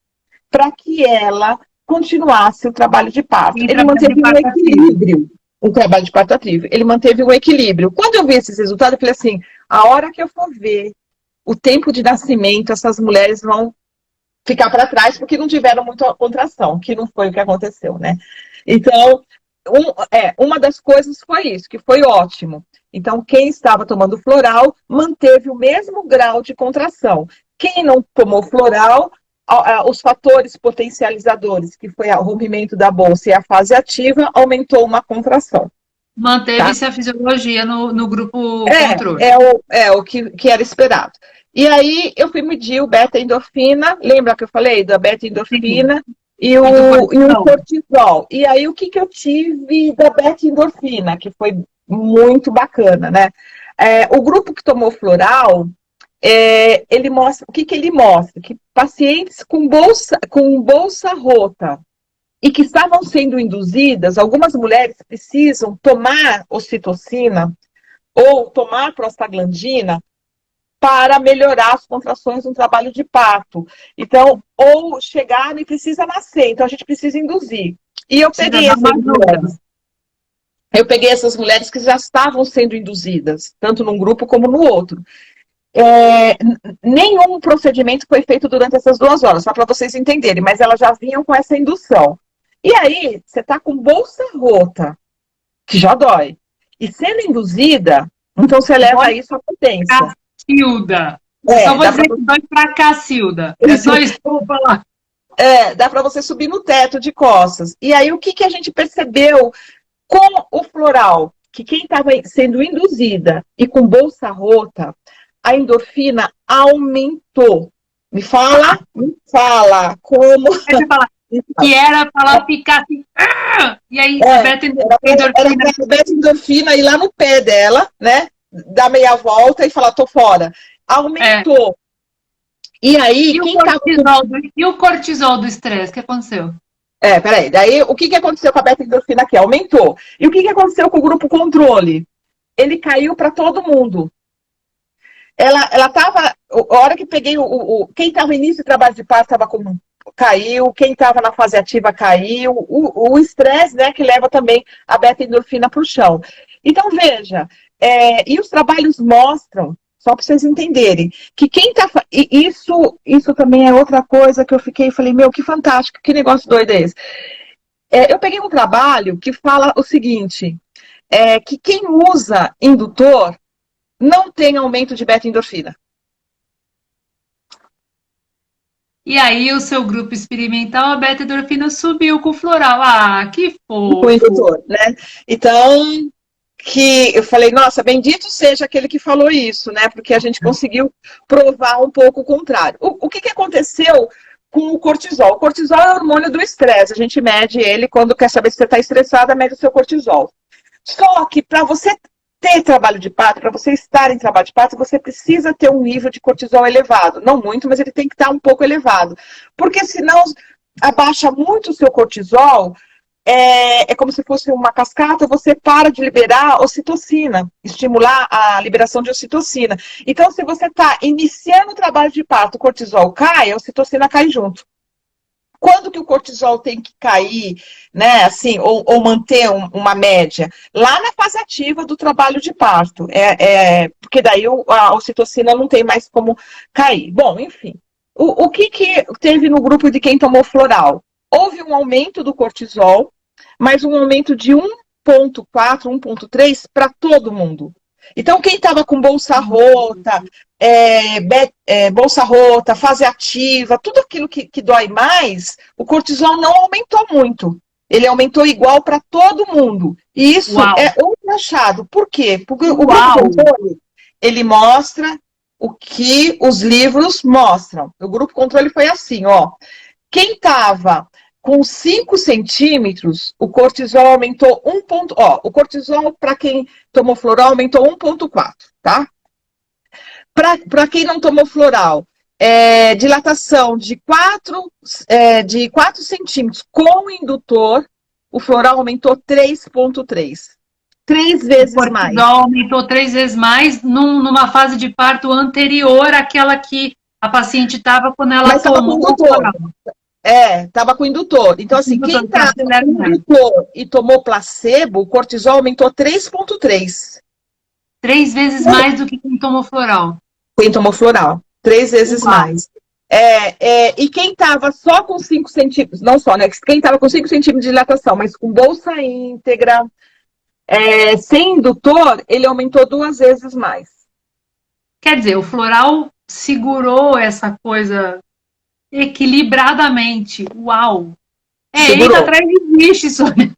para que ela continuasse o trabalho de parto. Ele manteve um equilíbrio, o trabalho de parto ativo. Ele manteve um equilíbrio. Quando eu vi esses resultados, eu falei assim, a hora que eu for ver o tempo de nascimento, essas mulheres vão ficar para trás porque não tiveram muita contração, que não foi o que aconteceu, né? Então, uma das coisas foi isso, que foi ótimo. Então, quem estava tomando floral manteve o mesmo grau de contração. Quem não tomou floral, os fatores potencializadores, que foi o rompimento da bolsa e a fase ativa, aumentou uma contração. Manteve-se a fisiologia no grupo controle. O que era esperado. E aí, eu fui medir o beta-endorfina, lembra que eu falei da beta-endorfina? E o cortisol. E aí, o que eu tive da beta-endorfina, que foi muito bacana, né? O grupo que tomou floral, ele mostra, o que ele mostra? Que pacientes com bolsa rota e que estavam sendo induzidas, algumas mulheres precisam tomar ocitocina ou tomar prostaglandina para melhorar as contrações no trabalho de parto. Então, ou chegar e precisa nascer, então a gente precisa induzir. E eu peguei essas mulheres que já estavam sendo induzidas, tanto num grupo como no outro. Nenhum procedimento foi feito durante essas 2 horas, só para vocês entenderem, mas elas já vinham com essa indução. E aí, você está com bolsa rota, que já dói, e sendo induzida, então você leva isso à potência. Cacilda. Só vou dizer que dói pra Cacilda. É só isso que eu vou falar. Dá para você subir no teto de costas. E aí, o que a gente percebeu com o floral? Que quem estava sendo induzida e com bolsa rota, a endorfina aumentou. Me fala como... Que era para ela ficar assim... E aí, a beta-endorfina ir lá no pé dela, né? Dar meia volta e falar, tô fora. aumentou. E aí, e o cortisol do estresse, o que aconteceu? Peraí, daí o que aconteceu com a beta-endorfina aqui? Aumentou. E o que aconteceu com o grupo controle? Ele caiu para todo mundo. Ela estava, a hora que peguei, quem estava no início do trabalho de parto caiu, quem estava na fase ativa caiu, o estresse, né, que leva também a beta-endorfina para o chão. Então, veja, e os trabalhos mostram, só para vocês entenderem, que quem está... Isso também é outra coisa que eu falei, meu, que fantástico, que negócio doido é esse? Eu peguei um trabalho que fala o seguinte, que quem usa indutor não tem aumento de beta-endorfina. E aí o seu grupo experimental, a beta-endorfina subiu com o floral. Ah, que fofo! Com o indutor, né? Então, que eu falei, nossa, bendito seja aquele que falou isso, né? Porque a gente conseguiu provar um pouco o contrário. O que aconteceu com o cortisol? O cortisol é o hormônio do estresse. A gente mede ele quando quer saber se você está estressada, mede o seu cortisol. Só que para você ter trabalho de parto, para você estar em trabalho de parto, você precisa ter um nível de cortisol elevado. Não muito, mas ele tem que estar um pouco elevado. Porque senão abaixa muito o seu cortisol, é como se fosse uma cascata, você para de liberar ocitocina, estimular a liberação de ocitocina. Então, se você está iniciando o trabalho de parto, o cortisol cai, a ocitocina cai junto. Quando que o cortisol tem que cair, né, assim, ou manter uma média? Lá na fase ativa do trabalho de parto, porque daí a ocitocina não tem mais como cair. Bom, enfim, o que teve no grupo de quem tomou floral? Houve um aumento do cortisol, mas um aumento de 1,4, 1,3 para todo mundo. Então, quem estava com bolsa rota, fase ativa, tudo aquilo que dói mais, o cortisol não aumentou muito. Ele aumentou igual para todo mundo. E isso é outro achado. Por quê? Porque o grupo controle, ele mostra o que os livros mostram. O grupo controle foi assim, ó. Quem estava com 5 centímetros, o cortisol aumentou o cortisol, para quem tomou floral, aumentou 1,4, tá? Para quem não tomou floral, dilatação de 4 centímetros com indutor, o floral aumentou 3,3. 3 vezes mais. O cortisol aumentou 3 vezes mais numa fase de parto anterior àquela que a paciente estava quando ela tomou o floral. Estava com indutor. Então, assim, quem estava com indutor e tomou placebo, o cortisol aumentou 3,3. 3 vezes mais do que quem tomou floral. Quem tomou floral. 3 vezes mais. E quem estava só com 5 centímetros, não só, né? Quem estava com 5 centímetros de dilatação, mas com bolsa íntegra, sem indutor, ele aumentou 2 vezes mais. Quer dizer, o floral segurou essa coisa equilibradamente. Uau! Ele tá atrás de bicho, Sônia.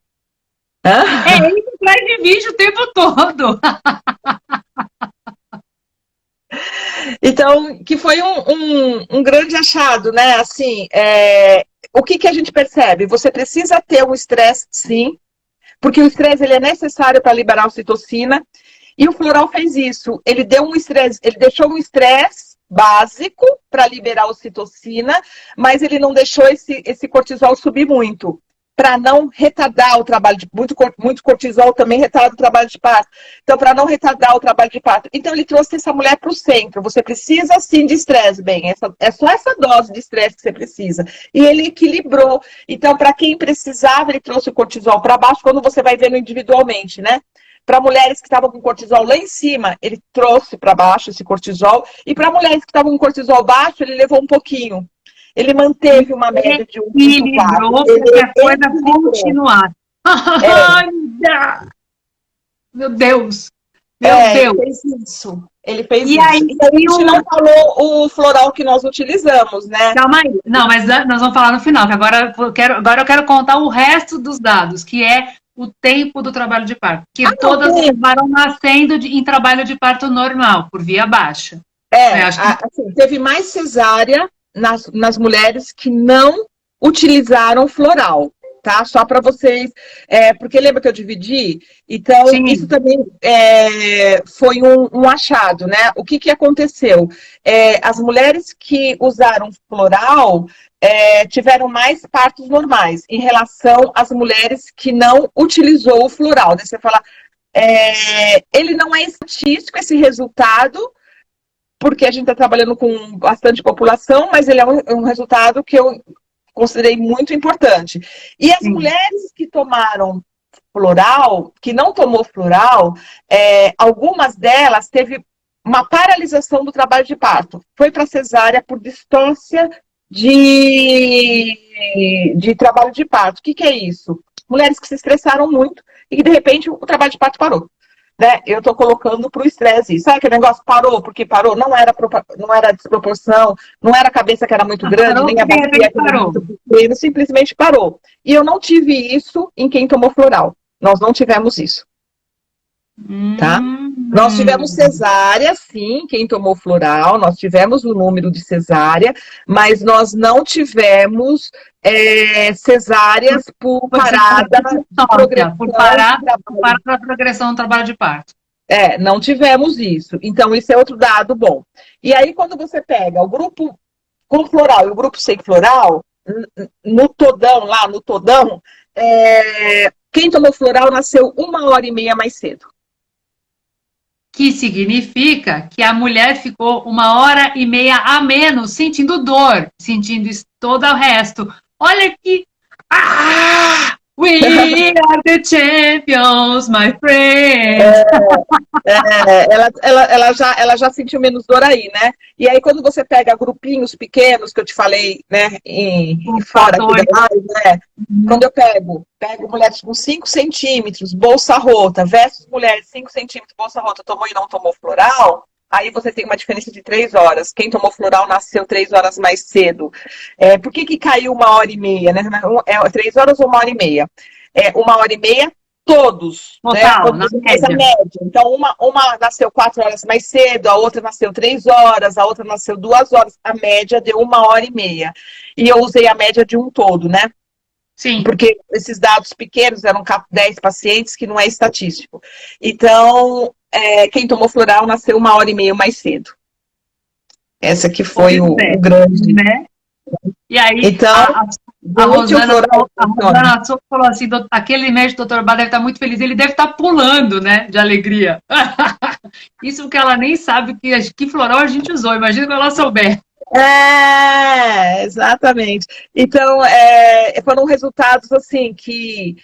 Ele tá atrás de bicho o tempo todo. Então, que foi um grande achado, né? Assim, o que a gente percebe? Você precisa ter um estresse, sim, porque o estresse ele é necessário para liberar a ocitocina, e o floral fez isso. Ele deu um estresse, ele deixou um estresse básico para liberar a ocitocina, mas ele não deixou esse cortisol subir muito, para não retardar o trabalho de muito cortisol também retarda o trabalho de parto. Então, para não retardar o trabalho de parto. Então, ele trouxe essa mulher para o centro. Você precisa, sim, de estresse. Bem, é só essa dose de estresse que você precisa. E ele equilibrou. Então, para quem precisava, ele trouxe o cortisol para baixo, quando você vai vendo individualmente, né? Para mulheres que estavam com cortisol lá em cima, ele trouxe para baixo esse cortisol. E para mulheres que estavam com cortisol baixo, ele levou um pouquinho. Ele manteve uma média de 1,4. Ele a coisa continuar. Meu Deus! Meu Deus! Ele fez isso. Ele fez isso. Aí, e a gente não falou o floral que nós utilizamos, né? Calma aí. Não, mas nós vamos falar no final, que agora eu quero contar o resto dos dados, que é o tempo do trabalho de parto. Que todas acabaram nascendo em trabalho de parto normal, por via baixa. Assim, teve mais cesárea nas mulheres que não utilizaram floral. tá? Só para vocês, porque lembra que eu dividi? Então, Sim. isso também foi um achado, né? O que aconteceu? As mulheres que usaram floral tiveram mais partos normais em relação às mulheres que não utilizou o floral. Daí você fala, ele não é estatístico esse resultado, porque a gente está trabalhando com bastante população, mas ele é um resultado que eu considerei muito importante. E as mulheres que tomaram floral, que não tomou floral, algumas delas teve uma paralisação do trabalho de parto. Foi para cesárea por distócia de trabalho de parto. O que é isso? Mulheres que se estressaram muito e que, de repente, o trabalho de parto parou. Né? Eu estou colocando para o estresse. Sabe aquele negócio? Parou porque parou? Não era desproporção, não era a cabeça que era muito grande, Parou, nem a bacia que era muito pequena, simplesmente parou. E eu não tive isso em quem tomou floral. Nós não tivemos isso. Tá? Nós tivemos cesárea, sim, quem tomou floral, nós tivemos o número de cesárea, mas nós não tivemos cesáreas por parada da progressão do trabalho de parto. Não tivemos isso. Então, isso é outro dado bom. E aí, quando você pega o grupo com floral e o grupo sem floral, no todão, quem tomou floral nasceu 1h30 mais cedo. Que significa que a mulher ficou 1h30 a menos, sentindo dor, sentindo todo o resto. Olha que... We are the champions, my friend. Ela já sentiu menos dor aí, né? E aí, quando você pega grupinhos pequenos, que eu te falei, né, fora aqui da live, né? Quando eu pego mulheres com 5 centímetros, bolsa rota, versus mulheres 5 centímetros, bolsa rota, tomou e não tomou floral, aí você tem uma diferença de 3 horas. Quem tomou floral nasceu 3 horas mais cedo. Por que caiu 1h30, né? 3 horas ou 1h30? 1h30 todos. Total, né? A média. Então, uma nasceu 4 horas mais cedo, a outra nasceu 3 horas, a outra nasceu 2 horas. A média deu 1h30. E eu usei a média de um todo, né? Sim. Porque esses dados pequenos eram 10 pacientes, que não é estatístico. Então, quem tomou floral nasceu 1h30 mais cedo. Essa que foi o grande. Né? E aí, então, a Rosana falou assim, aquele médico, doutor Bá, deve estar muito feliz, ele deve estar pulando, né, de alegria. Isso que ela nem sabe que floral a gente usou, imagina quando ela souber. Exatamente. Então, foram resultados assim que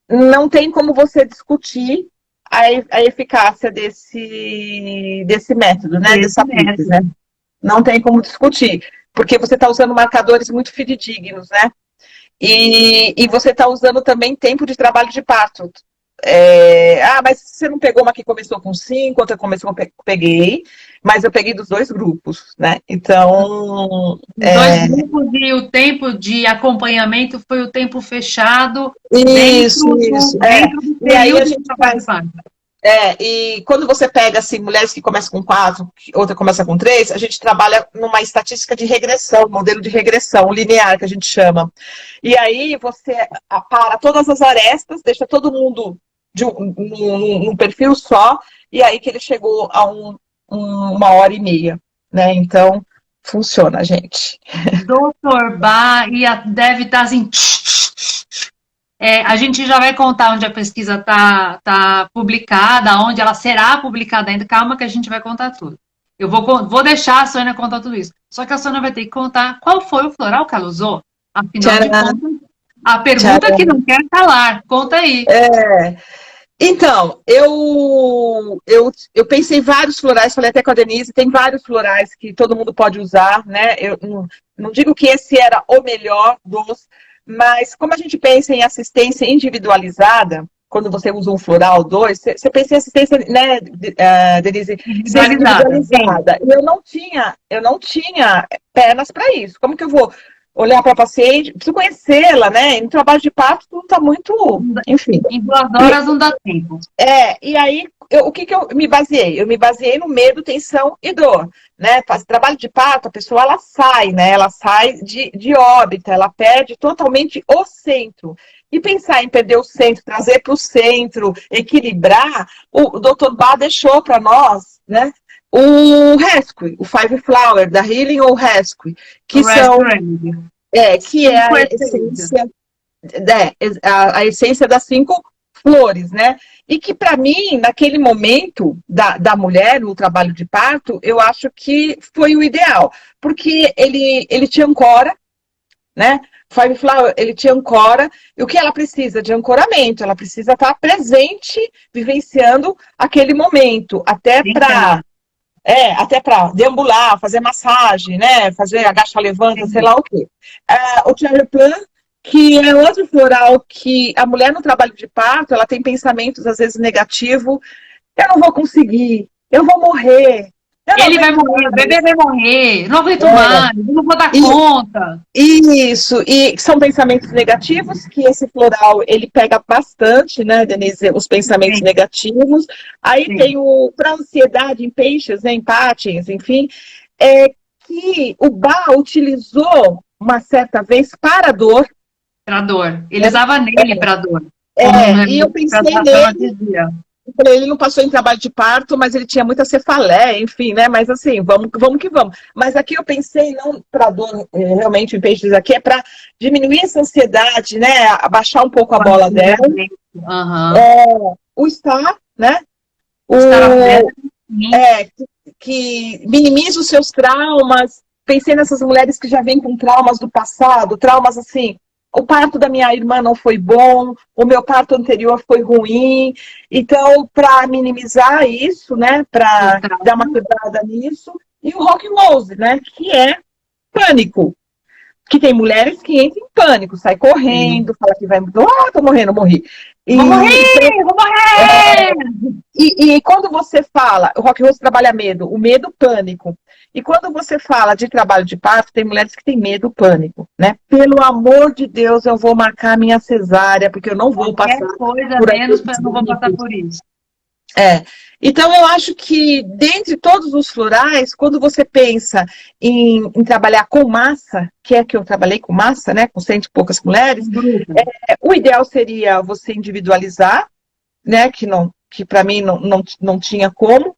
não tem como você discutir a eficácia desse método, né? Dessa método, né? Não tem como discutir, porque você está usando marcadores muito fidedignos, né? E você está usando também tempo de trabalho de parto. Mas você não pegou uma que começou com 5, outra começou com... Peguei, mas eu peguei dos 2 grupos, né? Então... Os 2 grupos e o tempo de acompanhamento foi o tempo fechado. Isso. Dentro do e aí a gente faz... e quando você pega assim, mulheres que começam com 4, outra começa com 3, a gente trabalha numa estatística de regressão, modelo de regressão linear, que a gente chama. E aí você para todas as arestas, deixa todo mundo num perfil só, e aí que ele chegou a 1h30, né? Então, funciona, gente. Doutor Bá deve estar assim... a gente já vai contar onde a pesquisa tá publicada, onde ela será publicada ainda. Calma que a gente vai contar tudo. Eu vou deixar a Sônia contar tudo isso. Só que a Sônia vai ter que contar qual foi o floral que ela usou. Afinal de contas, a pergunta que não quer calar. Conta aí. Então, eu pensei em vários florais, falei até com a Denise, tem vários florais que todo mundo pode usar, né? Eu não digo que esse era o melhor dos... Mas como a gente pensa em assistência individualizada, quando você usa um floral 2, você pensa em assistência, né, Denise? Individualizada. E eu não tinha pernas para isso. Como que eu vou olhar para a paciente? Preciso conhecê-la, né? E no trabalho de parto tudo está muito... Enfim. Em 2 horas não dá tempo. E aí, o que eu me baseei? Eu me baseei no medo, tensão e dor, né? Faz trabalho de parto, a pessoa ela sai, né? Ela sai de órbita, ela perde totalmente o centro. E pensar em perder o centro, trazer para o centro, equilibrar, o Dr. Bá deixou para nós, né? O Rescue, o Five Flower, da Healing ou Rescue, que são, que é a essência, a essência das 5 flores, né? E que, para mim, naquele momento da mulher, no trabalho de parto, eu acho que foi o ideal. Porque ele te ancora, né? Five Flower, ele te ancora. E o que ela precisa? De ancoramento. Ela precisa estar presente, vivenciando aquele momento. Até para deambular, fazer massagem, né? Fazer agacha-levanta, sei lá o quê. O Cherry Plum, que é outro floral que a mulher no trabalho de parto, ela tem pensamentos às vezes negativos. Eu não vou conseguir, eu vou morrer. Ele vai morrer, o bebê vai morrer, não aguento mais, não vou dar conta. Isso, e são pensamentos negativos, que esse floral, ele pega bastante, né, Denise, os pensamentos negativos. Aí tem para ansiedade em peixes, né, em patins, enfim, que o Bá utilizou uma certa vez para dor. Para dor, ele usava nele para dor. E eu pensei nele. Ele não passou em trabalho de parto, mas ele tinha muita cefaleia, enfim, né? Mas assim, vamos que vamos. Mas aqui eu pensei, não para dor, realmente, em peixes aqui, é para diminuir essa ansiedade, né? Abaixar um pouco a bola dela. O Star, né? Que minimiza os seus traumas. Pensei nessas mulheres que já vêm com traumas do passado, traumas assim. O parto da minha irmã não foi bom, o meu parto anterior foi ruim. Então, para minimizar isso, né, para dar uma quebrada nisso, e o Rock Rose, né, que é pânico. Que tem mulheres que entram em pânico, sai correndo, fala que vai, tô morrendo, morri. Vou morrer! E quando você fala, o Rock Rose trabalha medo, o medo, pânico. E quando você fala de trabalho de parto, tem mulheres que têm medo, pânico, né? Pelo amor de Deus, eu vou marcar a minha cesárea, porque eu não vou passar coisa por menos, eu não vou passar por isso. Então, eu acho que, dentre todos os florais, quando você pensa em trabalhar com massa, que é que eu trabalhei com massa, né, com 100 e poucas mulheres, o ideal seria você individualizar, né, que para mim não tinha como,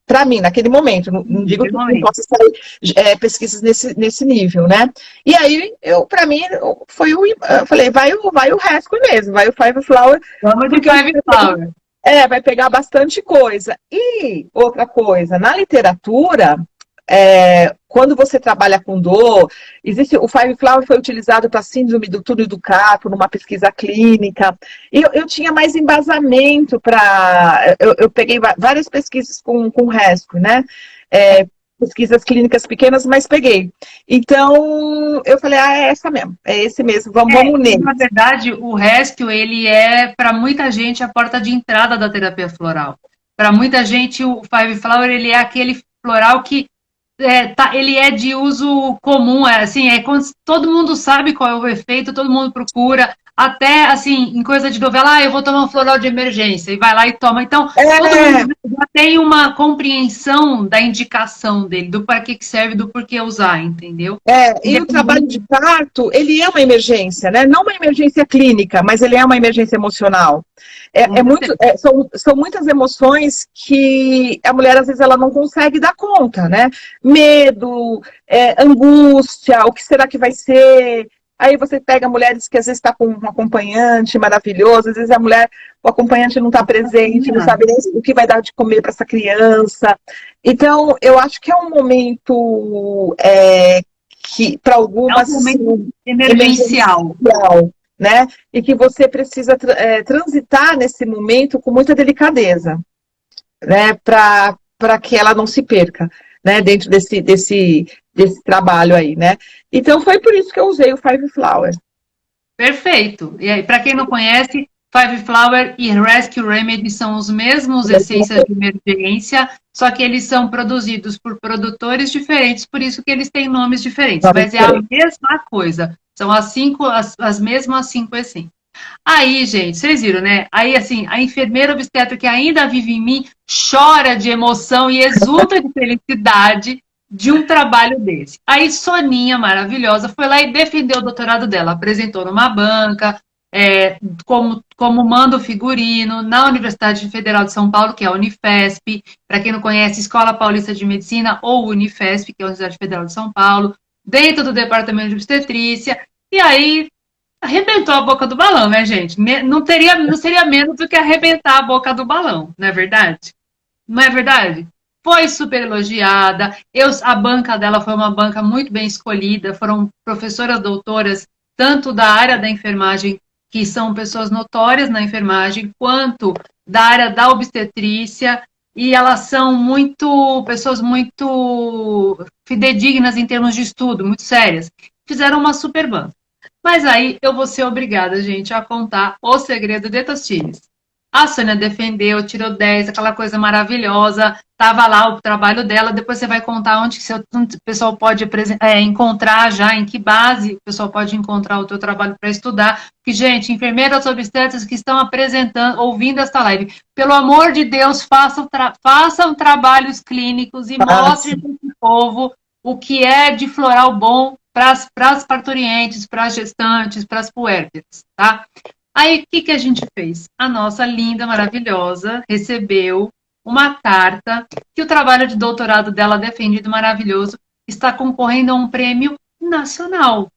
para mim, naquele momento, não digo que não possa sair pesquisas nesse nível, né? E aí, para mim, eu falei, vai o Rescue mesmo, vai o Five Flower. Vamos de Five Flower. Vai pegar bastante coisa. E outra coisa, na literatura, quando você trabalha com dor, o Five Flower foi utilizado para síndrome do túnel do carpo, numa pesquisa clínica. E eu tinha mais embasamento para... Eu peguei várias pesquisas com o Rescue, né? Pesquisas clínicas pequenas, mas peguei. Então, eu falei, é essa mesmo, é esse mesmo, vamos nele. Na verdade, o Rescue, ele é, para muita gente, a porta de entrada da terapia floral. Para muita gente, o Five Flower, ele é aquele floral que ele é de uso comum, quando todo mundo sabe qual é o efeito, todo mundo procura, até, assim, em coisa de novela, eu vou tomar um floral de emergência, e vai lá e toma. Então, todo mundo já tem uma compreensão da indicação dele, do para que serve, do porquê usar, entendeu? E o trabalho de parto, ele é uma emergência, né? Não uma emergência clínica, mas ele é uma emergência emocional. São muitas emoções que a mulher, às vezes, ela não consegue dar conta, né? Medo, angústia, o que será que vai ser? Aí você pega mulheres que às vezes está com um acompanhante maravilhoso, às vezes o acompanhante não está presente, não sabe nem o que vai dar de comer para essa criança. Então, eu acho que é um momento que, para algumas, é um momento emergencial, né? E que você precisa transitar nesse momento com muita delicadeza, né? Para que ela não se perca, né? Dentro desse trabalho aí, né? Então, foi por isso que eu usei o Five Flower. Perfeito. E aí, para quem não conhece, Five Flower e Rescue Remedy são os mesmos essências de emergência, só que eles são produzidos por produtores diferentes, por isso que eles têm nomes diferentes. Mas é a mesma coisa. São as mesmas 5 essências. Aí, gente, vocês viram, né? Aí, assim, a enfermeira obstetra que ainda vive em mim chora de emoção e exulta de felicidade de um trabalho desse. Aí, Soninha, maravilhosa, foi lá e defendeu o doutorado dela. Apresentou numa banca, como manda o figurino, na Universidade Federal de São Paulo, que é a Unifesp. Para quem não conhece, Escola Paulista de Medicina ou Unifesp, que é a Universidade Federal de São Paulo, dentro do Departamento de Obstetrícia. E aí, arrebentou a boca do balão, né, gente? Não seria menos do que arrebentar a boca do balão, não é verdade? Não é verdade? Foi super elogiada. A banca dela foi uma banca muito bem escolhida. Foram professoras doutoras, tanto da área da enfermagem, que são pessoas notórias na enfermagem, quanto da área da obstetrícia. E elas são pessoas muito fidedignas em termos de estudo, muito sérias. Fizeram uma super banca. Mas aí eu vou ser obrigada, gente, a contar o segredo de Tostines. A Sônia defendeu, tirou 10, aquela coisa maravilhosa, estava lá o trabalho dela, depois você vai contar onde que o pessoal pode encontrar já, em que base o pessoal pode encontrar o teu trabalho para estudar. Porque, gente, enfermeiras obstetras que estão apresentando, ouvindo esta live, pelo amor de Deus, façam trabalhos clínicos e mostrem para esse povo o que é de floral bom para as parturientes, para as gestantes, para as puérperas, tá? Aí, o que a gente fez? A nossa linda, maravilhosa, recebeu uma carta que o trabalho de doutorado dela, defendido maravilhoso, está concorrendo a um prêmio nacional.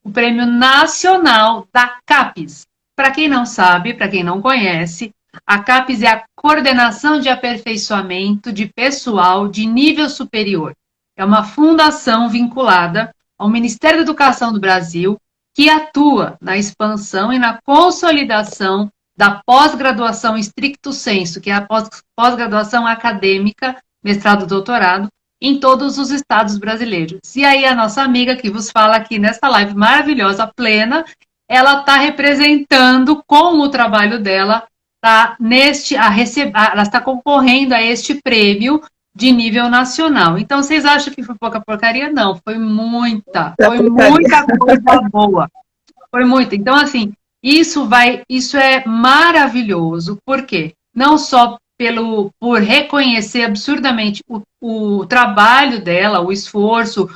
O prêmio nacional da CAPES. Para quem não sabe, para quem não conhece, a CAPES é a Coordenação de Aperfeiçoamento de Pessoal de Nível Superior. É uma fundação vinculada ao Ministério da Educação do Brasil, que atua na expansão e na consolidação da pós-graduação stricto sensu, que é a pós-graduação acadêmica, mestrado, doutorado, em todos os estados brasileiros. E aí a nossa amiga que vos fala aqui nessa live maravilhosa, plena, ela está representando com o trabalho dela, ela está concorrendo a este prêmio de nível nacional. Então, vocês acham que foi pouca porcaria? Não, foi muita coisa boa. Foi muita. Então, assim, isso é maravilhoso. Por quê? Não só por reconhecer absurdamente o trabalho dela, o esforço,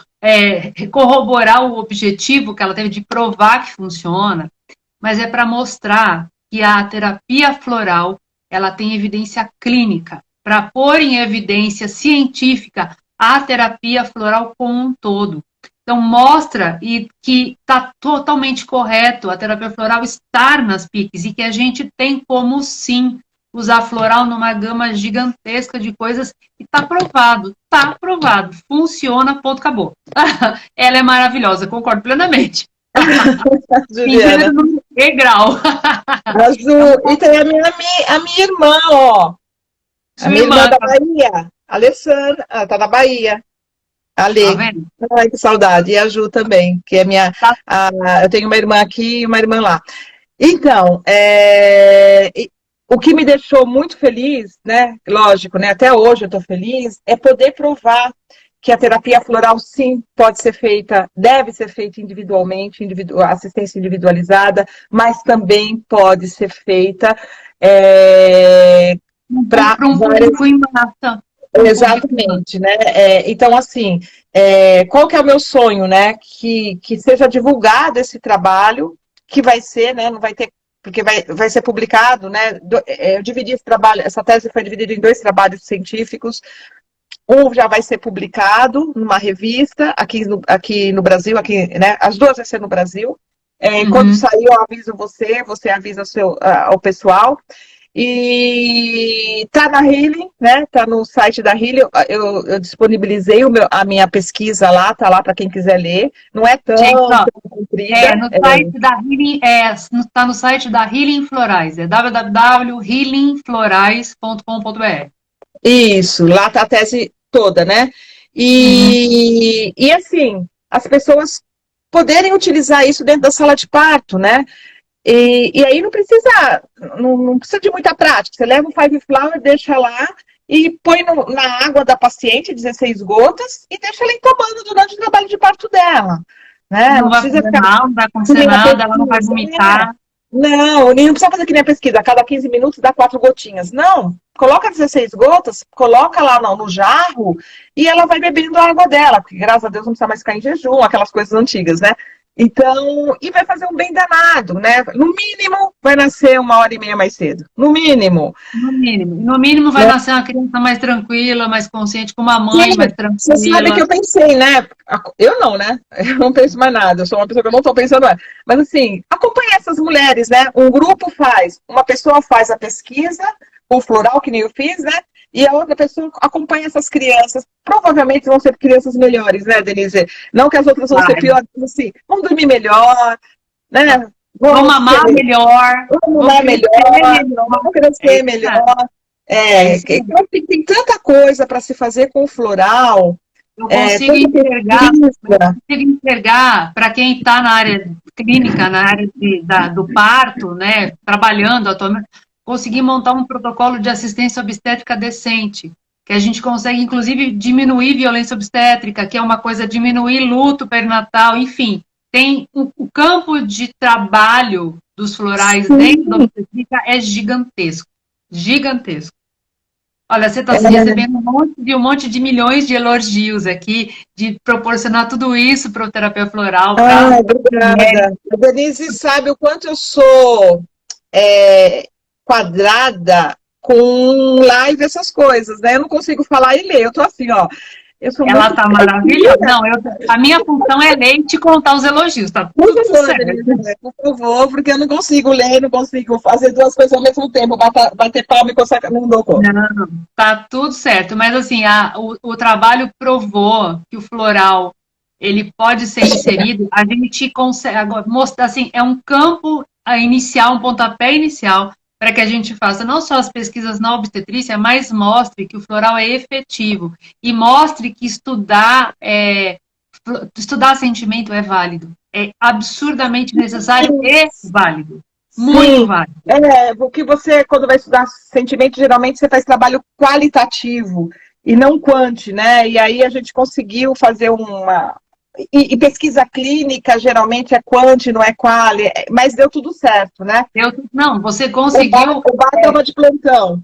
corroborar o objetivo que ela teve de provar que funciona, mas é para mostrar que a terapia floral ela tem evidência clínica, para pôr em evidência científica a terapia floral como um todo. Então, mostra que está totalmente correto a terapia floral estar nas PICs e que a gente tem como, sim, usar floral numa gama gigantesca de coisas e está provado, funciona, ponto, acabou. Ela é maravilhosa, concordo plenamente. Juliana. Grau. E tem a minha irmã, ó. A minha irmã da Bahia, a Alessandra, tá na Bahia. Ale. Tá, ai, que saudade. E a Ju também, que é eu tenho uma irmã aqui e uma irmã lá. Então, o que me deixou muito feliz, né? Lógico, né? Até hoje eu estou feliz, é poder provar que a terapia floral, sim, pode ser feita, deve ser feita individualmente, assistência individualizada, mas também pode ser feita para um público em massa. Exatamente, né? Então, assim, qual que é o meu sonho, né? Que seja divulgado esse trabalho, que vai ser, né? Não vai ter, porque vai ser publicado, né? Eu dividi esse trabalho, essa tese foi dividida em 2 trabalhos científicos. Um já vai ser publicado numa revista aqui no Brasil, né? As 2 vai ser no Brasil. Quando sair, eu aviso você avisa o pessoal. E tá na Healing, né? Tá no site da Healing. Eu disponibilizei a minha pesquisa lá, tá lá para quem quiser ler. Não é tão comprida. No site da Healing, tá no site da Healing Florais, é www.healingflorais.com.br. Isso, lá tá a tese toda, né? E assim, as pessoas poderem utilizar isso dentro da sala de parto, né? E aí não precisa de muita prática. Você leva um 5 flower, deixa lá e põe na água da paciente 16 gotas e deixa ela ir tomando durante o trabalho de parto dela. Né? Não vai fazer mal, não vai acontecer nada, ela não vai vomitar. Não, nem precisa fazer que nem a pesquisa, a cada 15 minutos dá 4 gotinhas. Não, coloca 16 gotas, coloca lá no jarro e ela vai bebendo a água dela, porque graças a Deus não precisa mais ficar em jejum, aquelas coisas antigas, né? Então, e vai fazer um bem danado, né? No mínimo, vai nascer 1h30 mais cedo. No mínimo. No mínimo. No mínimo vai nascer uma criança mais tranquila, mais consciente, com uma mãe Sim, mais tranquila. você sabe que eu pensei, né? Eu não, né? Eu não penso mais nada, eu sou uma pessoa que eu não estou pensando mais. Mas assim, acompanha essas mulheres, né? Um grupo faz, uma pessoa faz a pesquisa, o floral, que nem eu fiz, né? E a outra pessoa acompanha essas crianças. Provavelmente vão ser crianças melhores, né, Denise? Não que as outras vão ser piores, mas assim, vão dormir melhor, né? Vão mamar melhor. Vão mamar melhor, vão crescer melhor. Tem tanta coisa para se fazer com o floral. Eu consigo enxergar para quem está na área clínica, na área do parto, né, trabalhando atualmente, conseguir montar um protocolo de assistência obstétrica decente, que a gente consegue, inclusive, diminuir violência obstétrica, que é uma coisa, diminuir luto perinatal, enfim. Tem o campo de trabalho dos florais dentro da obstetrícia é gigantesco. Gigantesco. Olha, você está recebendo um monte de milhões de elogios aqui, de proporcionar tudo isso para o terapeuta floral. Obrigada. A Denise sabe o quanto eu sou quadrada com live, essas coisas, né? Eu não consigo falar e ler, eu tô assim, ó. Ela está maravilhosa. Não, a minha função é ler e te contar os elogios, tá tudo certo. Por favor, porque eu não consigo ler, não consigo fazer duas coisas ao mesmo tempo, bater palma e coçar, não dou conta. Não, tá tudo certo, mas assim, o trabalho provou que o floral, ele pode ser inserido, a gente consegue, agora, mostrar assim, é um campo inicial, um pontapé inicial, para que a gente faça não só as pesquisas na obstetrícia, mas mostre que o floral é efetivo e mostre que estudar sentimento é válido. É absurdamente necessário e válido. Muito válido. Porque você, quando vai estudar sentimento, geralmente você faz trabalho qualitativo e não quanti, né? E aí a gente conseguiu fazer uma... E pesquisa clínica, geralmente, é quanti, não é quali, mas deu tudo certo, né? Não, você conseguiu... O Bar estava de plantão.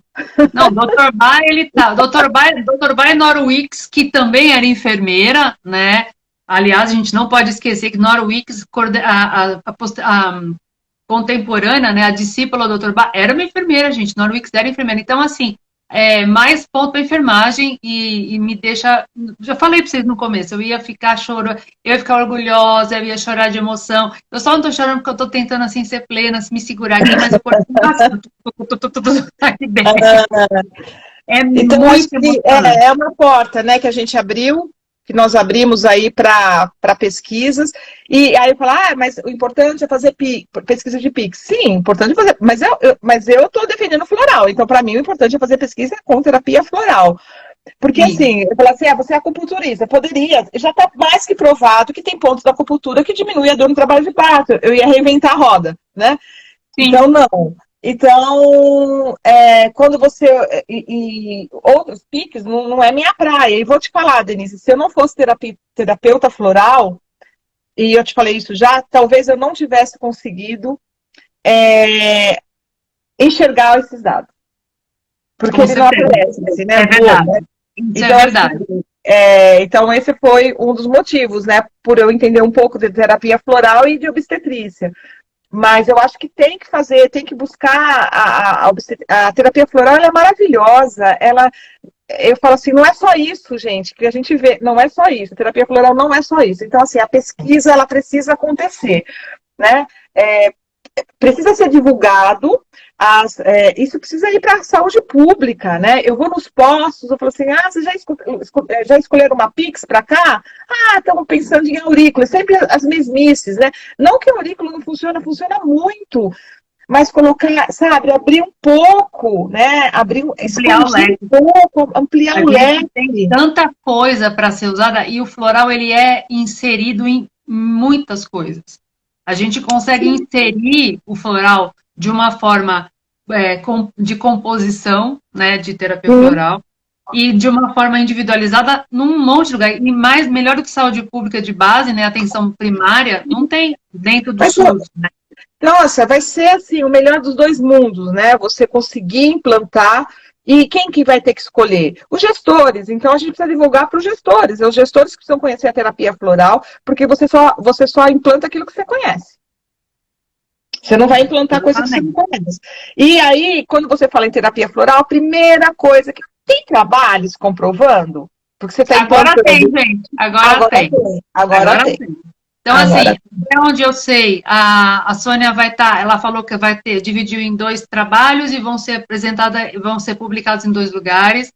Não, o Dr. Bar, ele tá... Dr. Bar Norwix, que também era enfermeira, né? Aliás, a gente não pode esquecer que Norwix, a contemporânea, né, a discípula do Dr. Bar, era uma enfermeira, gente. Norwix era enfermeira. Então, assim, mais ponto para enfermagem e me deixa... Já falei para vocês no começo, eu ia ficar chorando, eu ia ficar orgulhosa, eu ia chorar de emoção. Eu só não estou chorando porque eu estou tentando, assim, ser plena, me segurar aqui, mas eu aqui dentro. Então, é uma porta, né, que a gente abriu, que nós abrimos aí para pesquisas, e aí eu falo, mas o importante é fazer pesquisa de PIX. Sim, importante fazer, mas eu estou defendendo floral, então para mim o importante é fazer pesquisa com terapia floral. Porque assim, eu falo assim, você é acupunturista, poderia, já está mais que provado que tem pontos da acupuntura que diminui a dor no trabalho de parto, eu ia reinventar a roda, né? Sim. Então não. Então, quando você... E outros piques não é minha praia. E vou te falar, Denise, se eu não fosse terapeuta floral, e eu te falei isso já, talvez eu não tivesse conseguido enxergar esses dados. Porque ele não aparece, assim, né? É verdade. Isso então, é verdade. Assim, então, esse foi um dos motivos, né? Por eu entender um pouco de terapia floral e de obstetrícia. Mas eu acho que tem que fazer, tem que buscar a terapia floral, ela é maravilhosa. Eu falo assim, não é só isso, gente, que a gente vê, não é só isso. A terapia floral não é só isso. Então, assim, a pesquisa, ela precisa acontecer, né? Precisa ser divulgado, isso precisa ir para a saúde pública, né? Eu vou nos postos, eu falo assim, vocês já escolheram uma Pix para cá? Estamos pensando em aurícula, sempre as mesmices, né? Não que o aurículo não funciona, funciona muito, mas colocar, sabe, abrir um pouco, né? Ampliar o leque. Ampliar o leque. Tem tanta coisa para ser usada, e o floral, ele é inserido em muitas coisas. A gente consegue inserir o floral de uma forma de composição, né, de terapia floral, e de uma forma individualizada num monte de lugar. E melhor do que saúde pública de base, né, atenção primária, não tem dentro do SUS, né? Nossa, vai ser assim, o melhor dos dois mundos, né? Você conseguir implantar. E quem que vai ter que escolher? Os gestores. Então, a gente precisa divulgar para os gestores. Os gestores que precisam conhecer a terapia floral, porque você só implanta aquilo que você conhece. Você não vai implantar coisa que você não conhece. E aí, quando você fala em terapia floral, a primeira coisa que tem trabalhos comprovando, porque você está Agora implantando. tem, gente. Agora tem. Agora tem. Então, Agora assim, até onde eu sei, a Sônia vai estar, ela falou que vai ter, dividiu em 2 trabalhos e vão ser apresentadas, vão ser publicados em 2 lugares.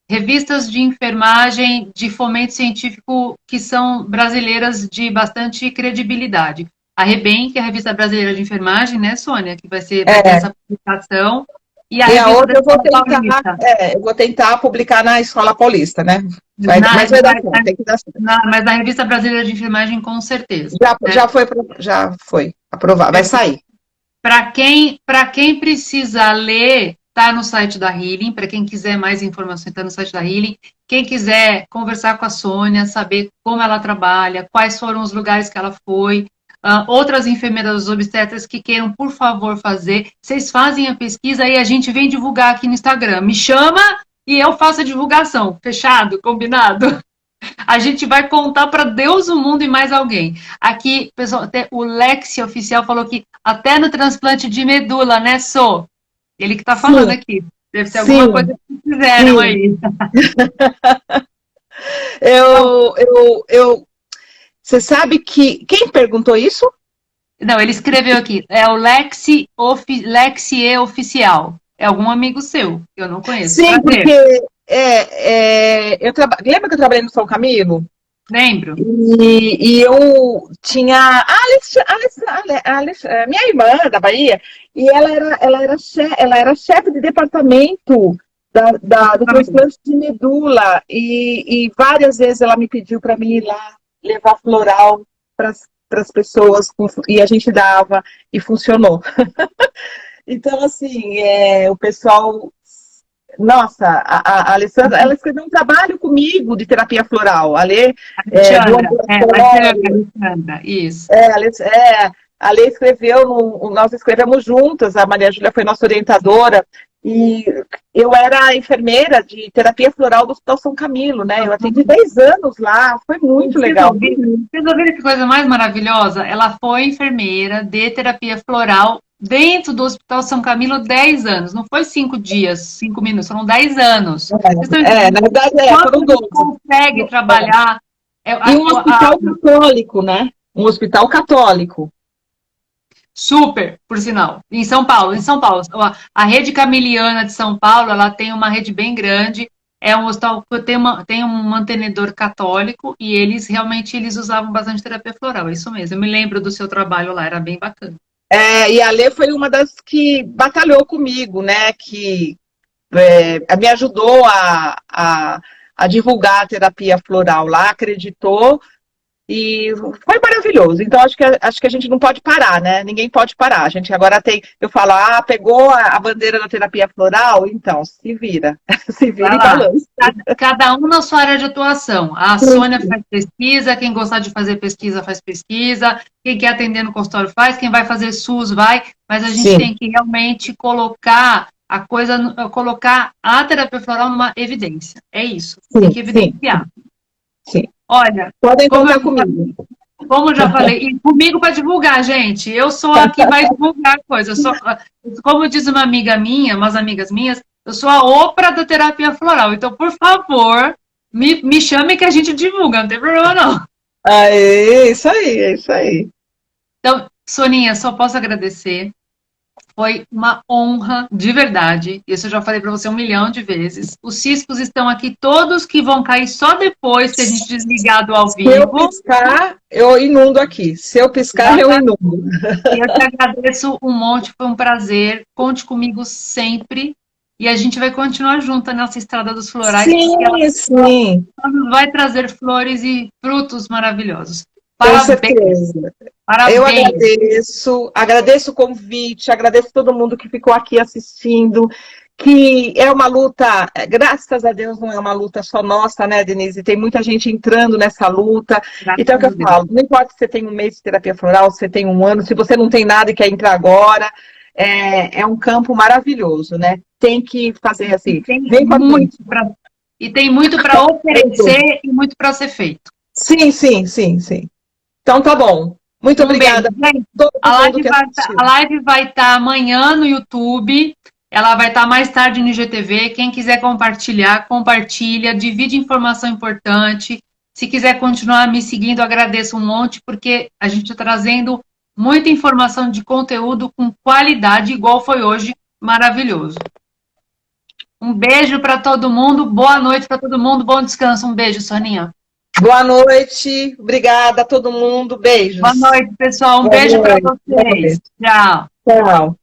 Revistas de enfermagem de fomento científico que são brasileiras de bastante credibilidade. A REBEM, que é a Revista Brasileira de Enfermagem, né, Sônia, que vai ter essa publicação. E a revista da Escola Paulista. Eu vou tentar publicar na Escola Paulista, né? Mas vai dar certo, tem que dar certo. Mas na Revista Brasileira de Enfermagem, com certeza. Já foi aprovado, vai sair. Para quem precisa ler, está no site da Healing. Para quem quiser mais informações, está no site da Healing. Quem quiser conversar com a Sônia, saber como ela trabalha, quais foram os lugares que ela foi, outras enfermeiras obstetras que queiram, por favor, fazer. Vocês fazem a pesquisa e a gente vem divulgar aqui no Instagram. Me chama e eu faço a divulgação. Fechado? Combinado? A gente vai contar para Deus, o mundo e mais alguém. Aqui, pessoal, até o Lexi Oficial falou que até no transplante de medula, né, Sô? Ele que está falando aqui. Deve ser alguma coisa que fizeram aí. Você sabe que... Quem perguntou isso? Não, ele escreveu aqui. É o Lexi Oficial. É algum amigo seu, que eu não conheço. Sim, porque... Lembra que eu trabalhei no São Camilo? Lembro. E eu tinha minha irmã da Bahia, e ela era chefe de departamento do transplante de medula, e várias vezes ela me pediu para mim ir lá levar floral para as pessoas, e a gente dava, e funcionou. Então, assim, o pessoal... Nossa, a Alessandra, ela escreveu um trabalho comigo de terapia floral. A Lê isso. A Lê escreveu, nós escrevemos juntas, a Maria Júlia foi nossa orientadora, e eu era enfermeira de terapia floral do Hospital São Camilo, né? Eu atendi 10 anos lá, foi muito legal. Vocês ouviram que coisa mais maravilhosa? Ela foi enfermeira de terapia floral dentro do Hospital São Camilo 10 anos. Não foi 5 dias, 5 minutos, foram 10 anos. Na verdade, foram 12. Consegue trabalhar. E um hospital católico, né? Um hospital católico. Super, por sinal. Em São Paulo. A rede Camiliana de São Paulo, ela tem uma rede bem grande. É um hospital que tem um mantenedor católico e eles usavam bastante terapia floral. É isso mesmo. Eu me lembro do seu trabalho lá, era bem bacana. E a Lê foi uma das que batalhou comigo, né? Que me ajudou a divulgar a terapia floral lá, acreditou. E foi maravilhoso. Então, acho que a gente não pode parar, né? Ninguém pode parar. A gente agora eu falo, pegou a bandeira da terapia floral? Então, se vira. Se vira e balança. Cada um na sua área de atuação. A Sônia faz pesquisa, quem gostar de fazer pesquisa, faz pesquisa. Quem quer atender no consultório faz, quem vai fazer SUS vai. Mas a gente tem que realmente colocar a terapia floral numa evidência. É isso. Tem que evidenciar. Sim. Olha, podem contar comigo. Como eu já falei, e comigo para divulgar, gente. Eu sou aqui vai divulgar coisa. Como diz uma amiga minha, umas amigas minhas, eu sou a Oprah da terapia floral. Então, por favor, me chame que a gente divulga, não tem problema não. É isso aí. Então, Soninha, só posso agradecer. Foi uma honra, de verdade. Isso eu já falei para você 1 milhão de vezes. Os ciscos estão aqui, todos que vão cair só depois que a gente desligar do ao vivo. Se eu piscar, eu inundo aqui. Se eu piscar, eu inundo. Eu te agradeço um monte, foi um prazer. Conte comigo sempre. E a gente vai continuar junto nessa estrada dos florais. Sim. Vai trazer flores e frutos maravilhosos. Parabéns. Com certeza. Parabéns. Eu agradeço o convite, agradeço todo mundo que ficou aqui assistindo, que é uma luta, graças a Deus não é uma luta só nossa, né, Denise? Tem muita gente entrando nessa luta. Então é o que eu falo, não importa se você tem um mês de terapia floral, se você tem um ano, se você não tem nada e quer entrar agora, é um campo maravilhoso, né? Tem que fazer assim, vem com a gente. E tem muito para oferecer e muito para ser feito. Sim, sim, sim, sim. Então tá bom. Muito obrigada. A live vai estar amanhã no YouTube. Ela vai estar mais tarde no IGTV. Quem quiser compartilhar, compartilha, divide informação importante. Se quiser continuar me seguindo, agradeço um monte, porque a gente está trazendo muita informação de conteúdo com qualidade, igual foi hoje, maravilhoso. Um beijo para todo mundo, boa noite para todo mundo, bom descanso. Um beijo, Soninha. Boa noite, obrigada a todo mundo, beijos. Boa noite, pessoal. Um beijo para vocês. Tchau. Tchau.